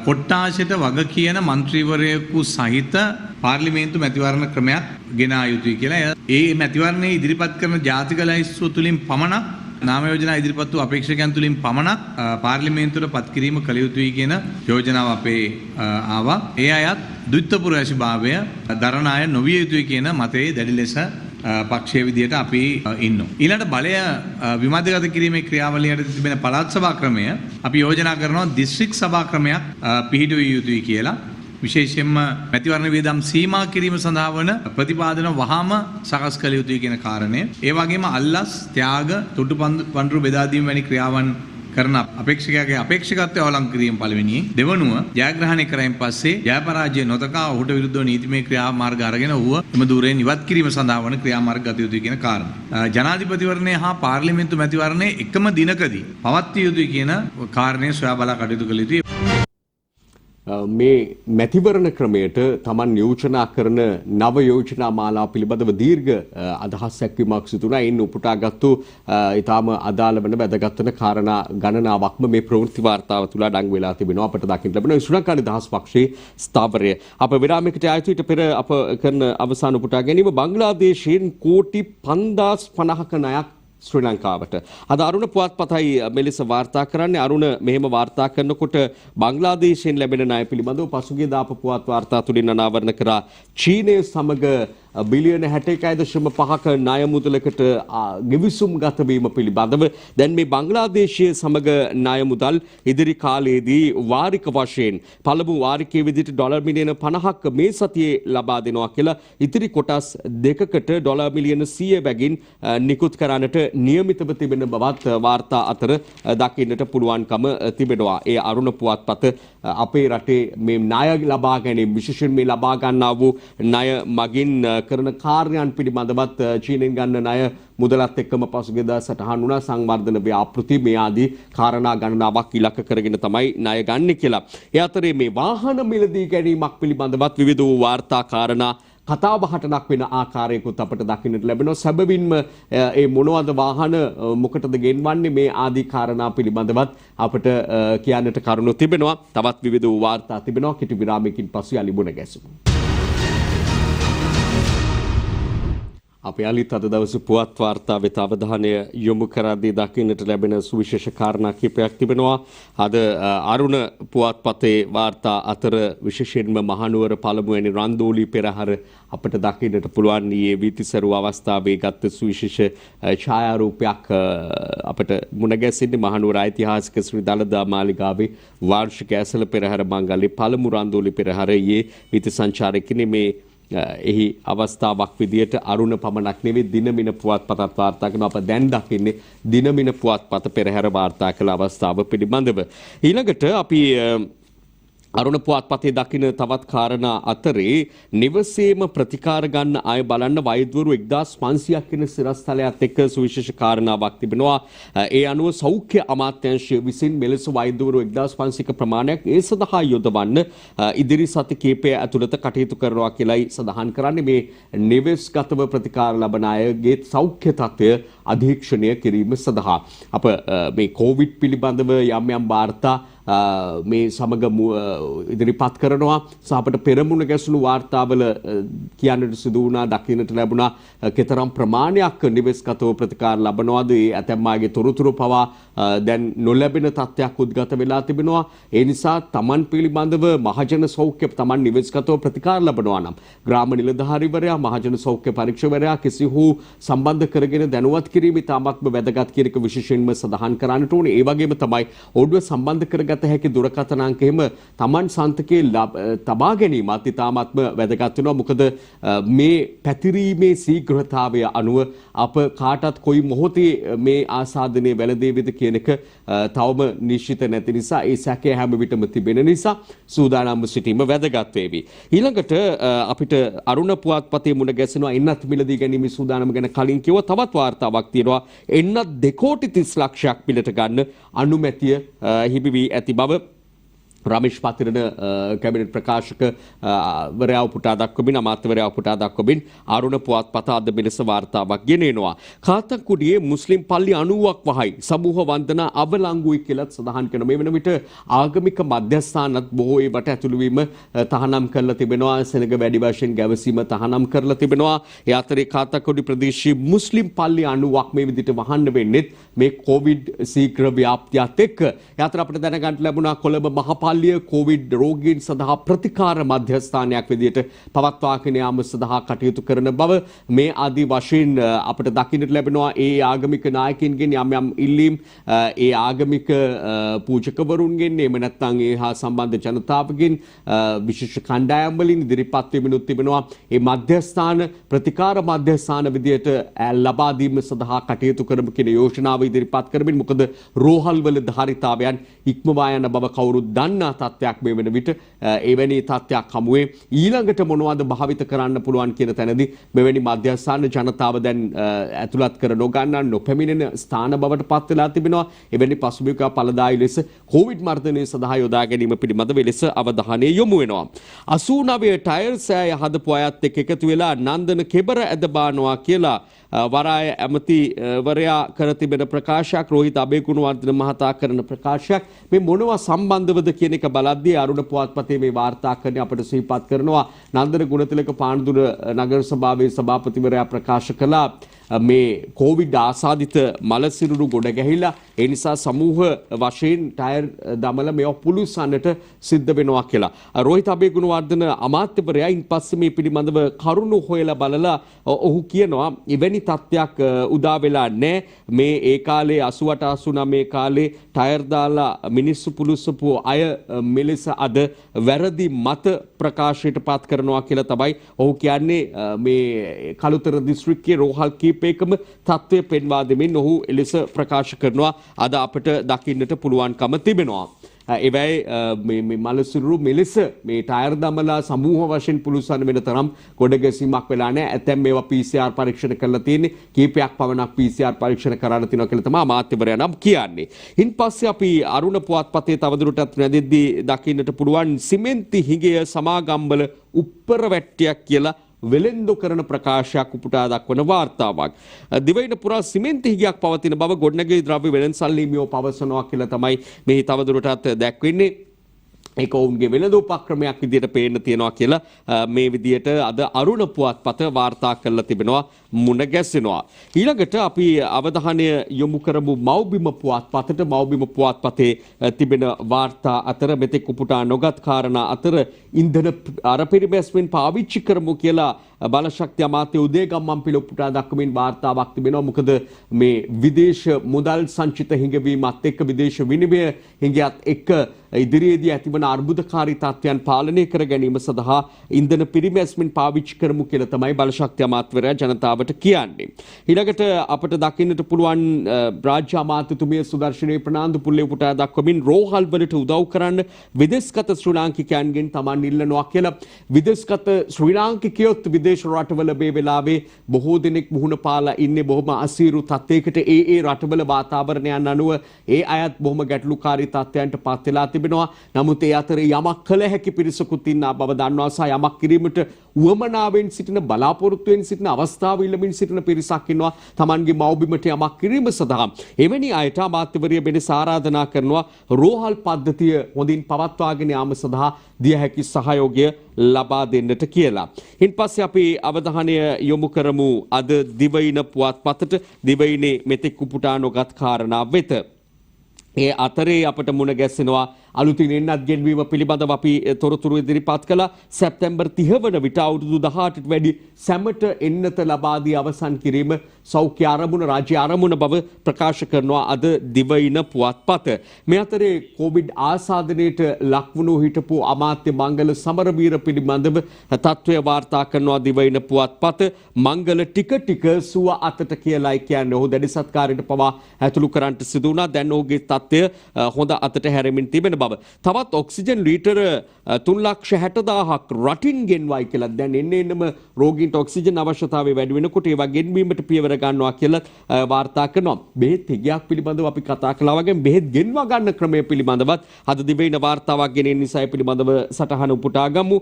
කොට්ටාශයට වග කියන മന്ത്രിවරයෙකු සහිත පාර්ලිමේන්තු මැතිවරණ ක්‍රමයක් ගෙන ආ යුතුයි කියලා. ඒ මැතිවරණයේ ඉදිරිපත් කරන ජාතික ලයිස්තුව තුලින් පමණක් නාම යෝජනා ඉදිරිපත් වූ අපේක්ෂකයන් තුලින් පමණක් පාර්ලිමේන්තුවට පත් කිරීම කළ යුතුයි කියන යෝජනාව අපේ ආවා. ඒ අයත් ද්විත්ව පුරවැසිභාවය දරණ අය නොවිය යුතුයි කියන මතයේ දැඩි ලෙස පක්ෂයේ විදියට අපි ඉන්නවා. ඊළඟ බලය විමධ්‍යගත කිරීමේ ක්‍රියාවලියට තිබෙන පළාත් සභා ක්‍රමය අපි යෝජනා කරනවා දිස්ත්‍රික් සභා ක්‍රමයක් පිහිටුවිය යුතුයි කියලා. විශේෂයෙන්ම මැතිවරණ වියදම් සීමා කිරීම සඳහා වන ප්‍රතිපාදන වහාම සකස් කළ යුතුයි කියන කාරණය. ඒ වගේම අල්ලස්, ත්‍යාග, තුටු පඬුරු බෙදා දීම වැනි ක්‍රියාවන් කරන අපේක්ෂකයාගේ අපේක්ෂකත්වය අවලං කිරීම පළවෙනියෙන්. දෙවනුව ජයග්‍රහණය කරයින් පස්සේ ජයපරාජය නොතකා ඔහුට විරුද්ධව නීතිමය ක්‍රියාමාර්ග අරගෙන ඌව එම ධූරයෙන් ඉවත් කිරීම සඳහා වන ක්‍රියාමාර්ග ගත යුතුයි කියන කාරණය. ජනාධිපතිවරණය හා පාර්ලිමේන්තු මැතිවරණය එකම දිනකදී පවත්විය යුතුයි කියන කාරණය සොයා බලා කටයුතු කළ යුතුයි. මේ මැතිවරණ ක්‍රමයට Taman යෝජනා කරන නව යෝජනා මාලා පිළිබඳව දීර්ඝ අදහස් දැක්වීමක් සිදු වුණා. ඉන් උපුටාගත්තු ඊටාම අදාළ වන වැදගත් වෙන කාරණා ගණනාවක්ම මේ ප්‍රවෘත්ති වාර්තාව තුල අඩංගු වෙලා තිබෙනවා. අපට දකින්න ලැබෙනවා ශ්‍රී ලංකා නිදහස් පක්ෂයේ ස්ථාවරය. අප විරාමයකට ආයතනයට පෙර අප කරන අවසාන උපුටා ගැනීම බංග්ලාදේශයෙන් කෝටි 5050ක ණයක් ශ්‍රී ලංකාවට. අද අරුණ පුවත්පතයි මෙලෙස වාර්තා කරන්නේ. අරුණ මෙහෙම වාර්තා කරනකොට බංග්ලාදේශයෙන් ලැබෙන ණය පිළිබඳව පසුගිය දාපු පුවත් වාර්තා තුලින් අනාවරණ කරා චීනය සමග බිලියන 61.5ක ණය මුදලකට ගෙවිසුම් ගත වීම පිළිබඳව දැන් මේ බංග්ලාදේශය සමග ණය මුදල් ඉදිරි කාලයේදී වාරික වශයෙන් පළමු වාරිකයේ විදිහට ඩොලර් මිලියන 50ක් මේ සතියේ ලබා දෙනවා කියලා ඉතිරි කොටස් දෙකකට ඩොලර් මිලියන 100 බැගින් නිකුත් කරන්නට නියමිතව තිබෙන බවත් වාර්තා අතර දකින්නට පුළුවන්කම තිබෙනවා. ඒ අරුණ පුවත්පත අපේ රටේ මේ ණය ලබා ගැනීම විශේෂයෙන් මේ ලබා ගන්නා වූ ණය මගින් කරන කාර්යයන් පිළිබඳවත් චීනෙන් ගන්න ණය මුදලත් එක්කම පසුගියදා සටහන් වුණා සංවර්ධන ව්‍යාපෘති මේ ආදී කාරණා ගණනාවක් ඉලක්ක කරගෙන තමයි ණය ගන්න කියලා. ඒ අතරේ මේ වාහන මිලදී ගැනීමක් පිළිබඳවත් විවිධ වූ වාර්තා කාරණා කතා බහට ලක් වෙන ආකාරයකුත් අපට දකින්නට ලැබෙනවා. සැබවින්ම ඒ මොනවද වාහන මොකටද ගෙන්වන්නේ මේ ආදී කාරණා පිළිබඳවත් අපට කියන්නට කරුණු තිබෙනවා. තවත් විවිධ වූ වාර්තා තිබෙනවා. කෙටි විරාමයකින් පසු යලි මුණ ගැසෙමු. අපේ අලිත් අද දවසේ පුවත් වාර්තා වෙත අවධානය යොමු කරද්දී දකින්නට ලැබෙන සුවිශේෂ කාරණා කිහිපයක් තිබෙනවා. අද අරුණ පුවත්පතේ වාර්තා අතර විශේෂයෙන්ම මහනුවර පළමුවැනි රන්දෝලි පෙරහර අපට දකින්නට පුළුවන් ඊයේ වීතිසරු අවස්ථාවේ ගත්ත සුවිශේෂ ඡායාරූපයක් අපට මුණ ගැසෙන්නේ මහනුවර ඓතිහාසික ශ්‍රී දළදා මාලිගාවේ වාර්ෂික ඇසළ පෙරහර මංගල්‍යයේ පළමු රන්දෝලි පෙරහර ඊයේ වීති සංචාරකයනි මේ එහි අවස්ථාවක් විදියට අරුණ පමණක් නෙවෙයි දිනමින පුවත්පතත් වාර්තා කරන අප දැන් දකින්නේ දිනමින පුවත්පත පෙරහැර වාර්තා කළ අවස්ථාව පිළිබඳව. ඊළඟට අපි අරුණ පුවත්පතේ දකින තවත් කාරණා අතරේ නිවසේම ප්‍රතිකාර ගන්න අය බලන්න වෛද්‍යවරු 1500ක් වෙන සිරස්තලයත් එක්ක සුවිශේෂ කාරණාවක් තිබෙනවා. ඒ අනුව සෞඛ්‍ය අමාත්‍යාංශය විසින් මෙලෙස වෛද්‍යවරු 1500ක ප්‍රමාණයක් ඒ සඳහා යොදවන්න ඉදිරි සති කිහිපය ඇතුළත කටයුතු කරනවා කියලායි සඳහන් කරන්නේ. මේ නිවෙස්ගතව ප්‍රතිකාර ලබන අයගේ සෞඛ්‍ය තත්ත්වය අධීක්ෂණය කිරීම සඳහා අප මේ කොවිඩ් පිළිබඳව යම් යම් වාර්තා මේ සමග ඉදිරිපත් කරනවා. සහ අපට පෙරමුණ ගැසුණු වාර්තාවල කියන්නට සිදු වුණා, දකින්නට ලැබුණා කතරම් ප්‍රමාණයක් නිවෙස්ගතව ප්‍රතිකාර ලබනවාද, ඒ ඇතැම් අයගේ තොරතුරු පවා දැන් නොලැබෙන තත්ත්වයක් උද්ගත වෙලා තිබෙනවා. ඒ නිසා Taman පිළිබඳව මහජන සෞඛ්‍ය Taman නිවෙස්ගතව ප්‍රතිකාර ලබනවා නම් ග්‍රාම නිලධාරීවරයා, මහජන සෞඛ්‍ය පරීක්ෂකවරයා කිසිහු සම්බන්ධ කරගෙන දැනුවත් කිරීම ඉතාමත්ම වැදගත් කියන එක විශේෂයෙන්ම සඳහන් කරන්නට ඕනේ. ඒ වගේම තමයි ඔවුන්ව සම්බන්ධ කරගත හැකි දුරකථන අංක එහෙම Taman සන්තකේ තබා ගැනීමත් ඉතාමත්ම වැදගත් වෙනවා. මොකද මේ පැතිරීමේ ශීඝ්‍රතාවය අනුව අප කාටත් කොයි මොහොතේ මේ ආසාදනයේ වැළඳේවිද කියන එක තවම නිශ්චිත නැති නිසා, ඒ සැකය හැම විටම තිබෙන නිසා සූදානම්ව සිටීම වැදගත් වේවි. ඊළඟට අපිට අරුණ පුවත්පතේ මුණ ගැසෙනවා එන්නත් මිලදී ගැනීමේ සූදානම ගැන කලින් කිව්වා. තවත් වාර්තාවක් තියෙනවා. එන්නත් 2 කෝටි 30 ලක්ෂයක් පිළට ගන්න අනුමැතිය හිමි වී ඇති බව රමේෂ් පතිරණ කැබිනට් ප්‍රකාශක වරයා උපුටා දක්වමින්, අමාත්‍යවරයා උපුටා දක්වමින් අරුණ පුවත්පත අද මෙලෙස වාර්තාවක් ගෙනෙනවා. කාතන්කුඩියේ මුස්ලිම් පල්ලි 90ක් වහයි සමූහ වන්දනා අවලංගුයි කියලා සඳහන් කරන මේ වෙන විට ආගමික මධ්‍යස්ථානත් බොහෝ ඒවට ඇතුළු වීම තහනම් කරලා තිබෙනවා. සෙනග වැඩි වශයෙන් ගැවසීම තහනම් කරලා තිබෙනවා. ඒ අතරේ කාතන්කුඩි ප්‍රදේශයේ මුස්ලිම් පල්ලි 90ක් මේ විදිහට වහන්න වෙන්නේ මේ කොවිඩ් ශීඝ්‍ර ව්‍යාප්තියත් එක්ක. ඒ අතර අපිට දැනගන්න ලැබුණා කොළඹ මහපාලිය කොවිඩ් රෝගීන් සඳහා ප්‍රතිකාර මධ්‍යස්ථානයක් විදිහට පවත්වාගෙන යාම සඳහා කටයුතු කරන බව මේ ආදී වශයෙන් අපිට දකින්නට ලැබෙනවා. ඒ ආගමික නායකින්ගෙන් යම් යම් ඉල්ලීම් ඒ ආගමික පූජකවරුන්ගෙන් එහෙම නැත්නම් ඒ හා සම්බන්ධ ජනතාවගෙන් විශේෂ කණ්ඩායම් වලින් ඉදිරිපත් වෙමිනුත් තිබෙනවා. ඒ මධ්‍යස්ථාන ප්‍රතිකාර මධ්‍යස්ථාන විදිහට ලබා දීම සඳහා කටයුතු කරමු කියන යෝජනාව ඉදිරිපත් කරමින්, මොකද රෝහල් වල ධාරිතාවයන් ඉක්මවා යන බව කවුරුත් දන්නා තත්ත්වයක් මේ වෙන විට. එවැනි තත්ත්වයක් හමුවේ ඊළඟට මොනවද භාවිත කරන්න පුළුවන් කියන තැනදී මෙවැනි මධ්‍යස්ථාන ජනතාව දැන් ඇතුළත් කර නොගන්නා නොපැමිණෙන ස්ථාන බවට පත් වෙලා තිබෙනවා. එවැනි පසුබිමක ඵලදායී ලෙස කොවිඩ් මර්ධනය සඳහා යොදා ගැනීම පිළිබඳව වෙලෙස අවධානය යොමු වෙනවා. 89 ටයර් සෑය හදපු අයත් එක්ක එකතු වෙලා නන්දන කෙබර ඇද බානවා කියලා වරාය ඇමතිවරයා කර තිබෙන ප්‍රකාශයක්, රෝහිත අබේගුණවර්ධන මහතා කරන ප්‍රකාශයක්. මේ මොනවා සම්බන්ධවද කියන එක බලද්දී අරුණ පුවත්පතේ මේ වාර්තාකරණය අපට සිහිපත් කරනවා. නන්දන ගුණතිලක පානදුර නගර සභාවේ සභාපතිවරයා ප්‍රකාශ කළා මේ කොවිඩ් ආසාදිත මලසිරුරු ගොඩ ගැහිලා ඒ නිසා සමූහ වශයෙන් ටයර් දමල මේව පුළුසන්නට සිද්ධ වෙනවා කියලා. රෝහිත අබේගුණවර්ධන අමාත්‍යවරයා ඉන්පස්සේ මේ පිළිබඳව කරුණු හොයලා බලලා ඔහු කියනවා එවැනි තත්ත්වයක් උදා වෙලා නැහැ. මේ ඒ කාලේ 88 89 කාලේ ටයර් දාලා මිනිස්සු පුළුසපු අය මෙලෙස අද වැරදි මත ප්‍රකාශයට පත් කරනවා කියලා තමයි ඔහු කියන්නේ. මේ කළුතර දිස්ත්‍රික්කයේ රෝහල් කීපයකම තත්ත්වය පෙන්වා දෙමින් ඔහු එලෙස ප්‍රකාශ කරනවා අද අපට දකින්නට පුළුවන්කම තිබෙනවා. එවැයි මේ මලසිරුරු මෙලෙස මේ ටයර් දමලා සමූහ වශයෙන් පුළුසන් වෙන තරම් ගොඩගැසීමක් වෙලා නැහැ. ඇතැම් මේවා PCR පරීක්ෂණ කරලා තියෙන්නේ. කීපයක් පමණක් PCR පරීක්ෂණ කරන්න තියෙනවා කියලා තමයි අමාත්‍යවරයා නම් කියන්නේ. ඉන්පස්සේ අපි අරුණ පුවත්පතේ තවදුරටත් නැදෙද්දී දකින්නට පුළුවන් සිමෙන්ති හිඟය සමාගම්වල උප්පර වැට්ටියක් කියලා වෙළෙන්දු කරන ප්‍රකාශයක් උපුටා දක්වන වාර්තාවක්. දිවයින පුරා සිමෙන්ති හිගයක් පවතින බව ගොඩනැගිලි ද්‍රව්‍ය වෙළඳසල් හිමියෝ පවසනවා කියලා තමයි මෙහි තවදුරටත් දැක්වෙන්නේ. ඒක ඔවුන්ගේ වෙළඳ උපක්‍රමයක් විදිහට පේන්න තියෙනවා කියලා මේ විදිහට අද අරුණ පුවත්පත වාර්තා කරලා තිබෙනවා, මුණ ගැසෙනවා. ඊළඟට අපි අවධානය යොමු කරමු මව්බිම පුවත්පතට. මව්බිම පුවත්පතේ තිබෙන වාර්තා අතර මෙතෙක් උපුටා නොගත් කාරණා අතර ඉන්ධන අරපිරිමැස්මෙන් පාවිච්චි කරමු කියලා බලශක්ති අමාත්‍ය උදේ ගම්මන්පිල උපුටා දක්වමින් වාර්තාවක් තිබෙනවා. මොකද මේ විදේශ මුදල් සංචිත හිඟවීමත් එක්ක විදේශ විනිමය හිඟයත් එක්ක ඉදිරියේදී ඇතිවන අර්බුදකාරී තත්ත්වයන් පාලනය කර ගැනීම සඳහා ඉන්ධන පිරිමැස්මෙන් පාවිච්චි කරමු කියලා තමයි බලශක්ති අමාත්‍යවරයා ජනතාවට කියන්නේ. ඊළඟට අපට දකින්නට පුළුවන් රාජ්‍ය අමාත්‍යතුමිය සුදර්ශනී ප්‍රනාන්දු පුල්ලේ උපුටා දක්වමින් රෝහල් වලට උදව් කරන්න විදේශගත ශ්‍රී ලාංකිකයන්ගෙන් තමන් ඉල්ලනවා කියලා. විදේශගත ශ්‍රී ලාංකිකයොත් විදේශ රටවල මේ වෙලාවේ බොහෝ දෙනෙක් මුහුණ පාලා ඉන්නේ බොහොම අසීරු තත්යකට. ඒ රටවල වාතාවරණයන් අනුව ඒ අයත් බොහොම ගැටලුකාරී තත්ත්වයන්ට පත් වෙලා තිබෙනවා. නමුත් ඒ අතරේ යමක් කළ හැකි පිරිසකුත් ඉන්නා බව දන්නවා සහ යමක් කිරීමට උවමනාවෙන් සිටින බලාපොරොත්තුවෙන් සිටින අවස්ථාව ඉල්ලමින් සිටින පිරිසක් ඉන්නවා. Tamanගේ මව්බිමට යමක් කිරීම සඳහා එවැනි අයට අමාත්‍යවරිය වෙනස ආරාධනා කරනවා රෝහල් පද්ධතිය හොඳින් පවත්වාගෙන යාම සඳහා දිය හැකි සහයෝගය ලබා දෙන්නට කියලා. ඉන්පස්සේ අපි අවධානය යොමු කරමු අද දිවයින පුවත්පතට. දිවයිනේ මෙතෙක් උපුටා නොගත් කාරණා වෙත. ඒ අතරේ අපට මුණ ගැස්සෙනවා අලුතින් එන්නත් ගෙන්වීම පිළිබඳව අපි තොරතුරු ඉදිරිපත් කළා. සැප්තැම්බර් 30 වන විට අවුරුදු 18ට වැඩි සැමට එන්නත ලබා දී අවසන් කිරීම සෞඛ්‍ය අරමුණ රාජ්‍ය අරමුණ බව ප්‍රකාශ කරනවා අද දිවයින පුවත්පත. මේ අතරේ කොවිඩ් ආසාදනයට ලක්වුණු හිටපු අමාත්‍ය මංගල සමරවීර පිළිබඳව තත්ත්වය වාර්තා කරනවා දිවයින පුවත්පත. මංගල ටික සුව අතට කියලායි කියන්නේ. ඔහු දැඩි සත්කාරයට පවා ඇතුළු කරන්නට සිදු වුණා. දැන් ඔහුගේ තත්ත්වය හොඳ අතට හැරෙමින් තිබෙන බව. තවත් ඔක්සිජන් ලීටර 3,60,000ක් රටින් ගෙන්වයි කියලා. දැන් එන්නම රෝගීන්ට ඔක්සිජන් අවශ්‍යතාවය වැඩි වෙනකොට ඒවා ගෙන්වීමට පියවර ගන්නවා කියලා වාර්තා කරනවා. බෙහෙත් හිගයක් පිළිබඳව අපි කතා කළා වගේ බෙහෙත් ගෙන්වා ගන්න ක්‍රමය පිළිබඳවත් අද දිවයින වාර්තාවක් ගෙනෙන නිසා ඒ පිළිබඳව සටහන උපුටා ගමු.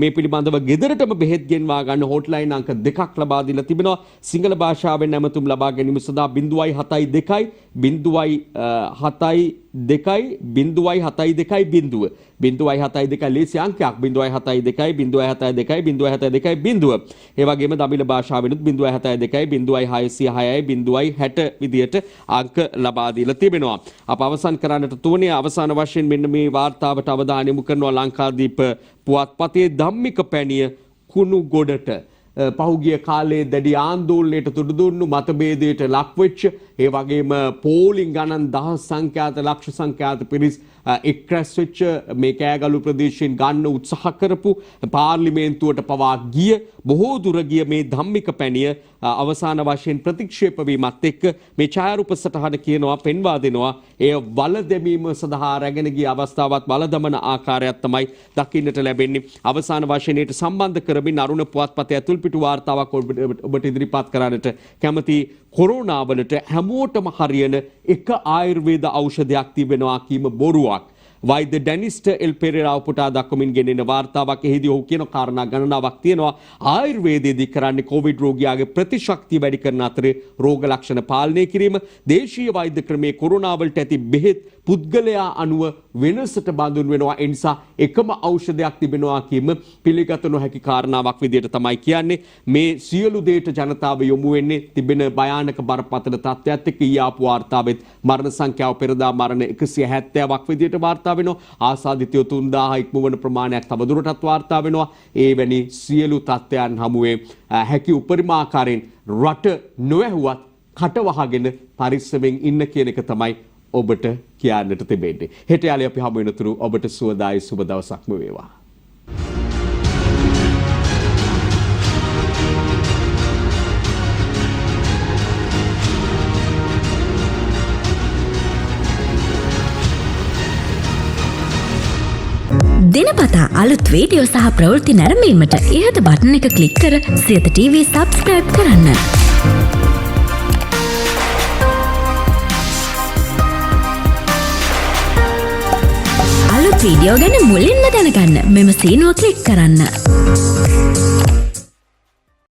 මේ පිළිබඳව ගෙදරටම බෙහෙත් ගෙන්වා ගන්න හොට්ලයින් අංක 2ක් ලබා දීලා තිබෙනවා. සිංහල භාෂාවෙන් නැමතුම් ලබා ගැනීම සඳහා 0.72 0.72 ලේසි අංකයක් 0.72 ඒ වගේම දමිළ භාෂාවෙනුත් 0.72 0.606 විදියට අංක ලබා දීලා තිබෙනවා. අප අවසන් කරන්නට තුනේ අවසාන වශයෙන් මෙන්න මේ වාර්තාවට අවධානය යොමු කරනවා ලංකාදීප පුවත්පතේ ධම්මික පැණිය කුණු ගොඩට පහුගිය කාලයේ දැඩි ආందోලනයට තුඩු දුන්නු මතභේදයට ලක්වෙච්ච ඒ වගේම පෝලිං ගණන් දහස් සංඛ්‍යාත ලක්ෂ සංඛ්‍යාත පිරිස් එක්රැස් වෙච්ච මේ කෑගලු ප්‍රදේශයෙන් ගන්න උත්සාහ කරපු පාර්ලිමේන්තුවට පවා ගිය බොහෝ දුර ගිය මේ ධම්මික පැණිය අවසාන වශයෙන් ප්‍රතික්ෂේප වීමත් එක්ක මේ ඡායාරූප සටහන කියනවා පෙන්වා දෙනවා එය වල දැමීම සඳහා රැගෙන ගිය අවස්ථාවත් වල දමන ආකාරයක් තමයි දකින්නට ලැබෙන්නේ. අවසාන වශයෙන් ඊට සම්බන්ධ කරමින් අරුණ පුවත්පතේ ඇතුල් පිටු වාර්තාවක් ඔබට ඉදිරිපත් කරන්නට කැමති. කොරෝනා වලට හැමෝටම හරියන එක ආයුර්වේද ඖෂධයක් තිබෙනවා කීම බොරුවක්. වෛද්‍ය ඩැනිස්ට එල් පෙරේරා උපුටා දක්වමින් ගෙනෙන වාර්තාවක්. එහිදී ඔහු කියන කාරණා ගණනාවක් තියෙනවා. ආයුර්වේදයේදී කරන්නේ කොවිඩ් රෝගියාගේ ප්‍රතිශක්තිය වැඩි කරන අතරේ රෝග ලක්ෂණ පාලනය කිරීම. දේශීය වෛද්‍ය ක්‍රමයේ කොරෝනා වලට ඇති බෙහෙත් පුද්ගලයා අනුව වෙනසට බඳුන් වෙනවා. ඒ නිසා එකම ඖෂධයක් තිබෙනවා කීම පිළිගත නොහැකි කාරණාවක් විදියට තමයි කියන්නේ. මේ සියලු දේට ජනතාව යොමු වෙන්නේ තිබෙන භයානක බරපතල තත්ත්වයක් එක්ක. ඊයාපු වාර්තාවෙත් මරණ සංඛ්‍යාව පෙරදා මරණ 170ක් විදියට වාර්තා වෙනවා. ආසාදිතයෝ 3000 ඉක්මවන ප්‍රමාණයක් තවදුරටත් වාර්තා වෙනවා. එවැනි සියලු තත්ත්වයන් හමුවේ හැකි උපරිම ආකාරයෙන් රට නොඇහුවත් කට වහගෙන පරිස්සමෙන් ඉන්න කියන එක තමයි ඔබට කියන්නට තිබෙන්නේ. හෙට යාලේ අපි හමු වෙනතුරු ඔබට සුවදායි සුබ දවසක්ම වේවා. දිනපතා අලුත් වීඩියෝ සහ ප්‍රවෘත්ති නැරඹීමට ඉහත බටන් එක ක්ලික් කර සියත TV සබ්ස්ක්‍රයිබ් කරන්න. අලුත් වීඩියෝ ගැන මුලින්ම දැනගන්න මෙම සීනුව ක්ලික් කරන්න.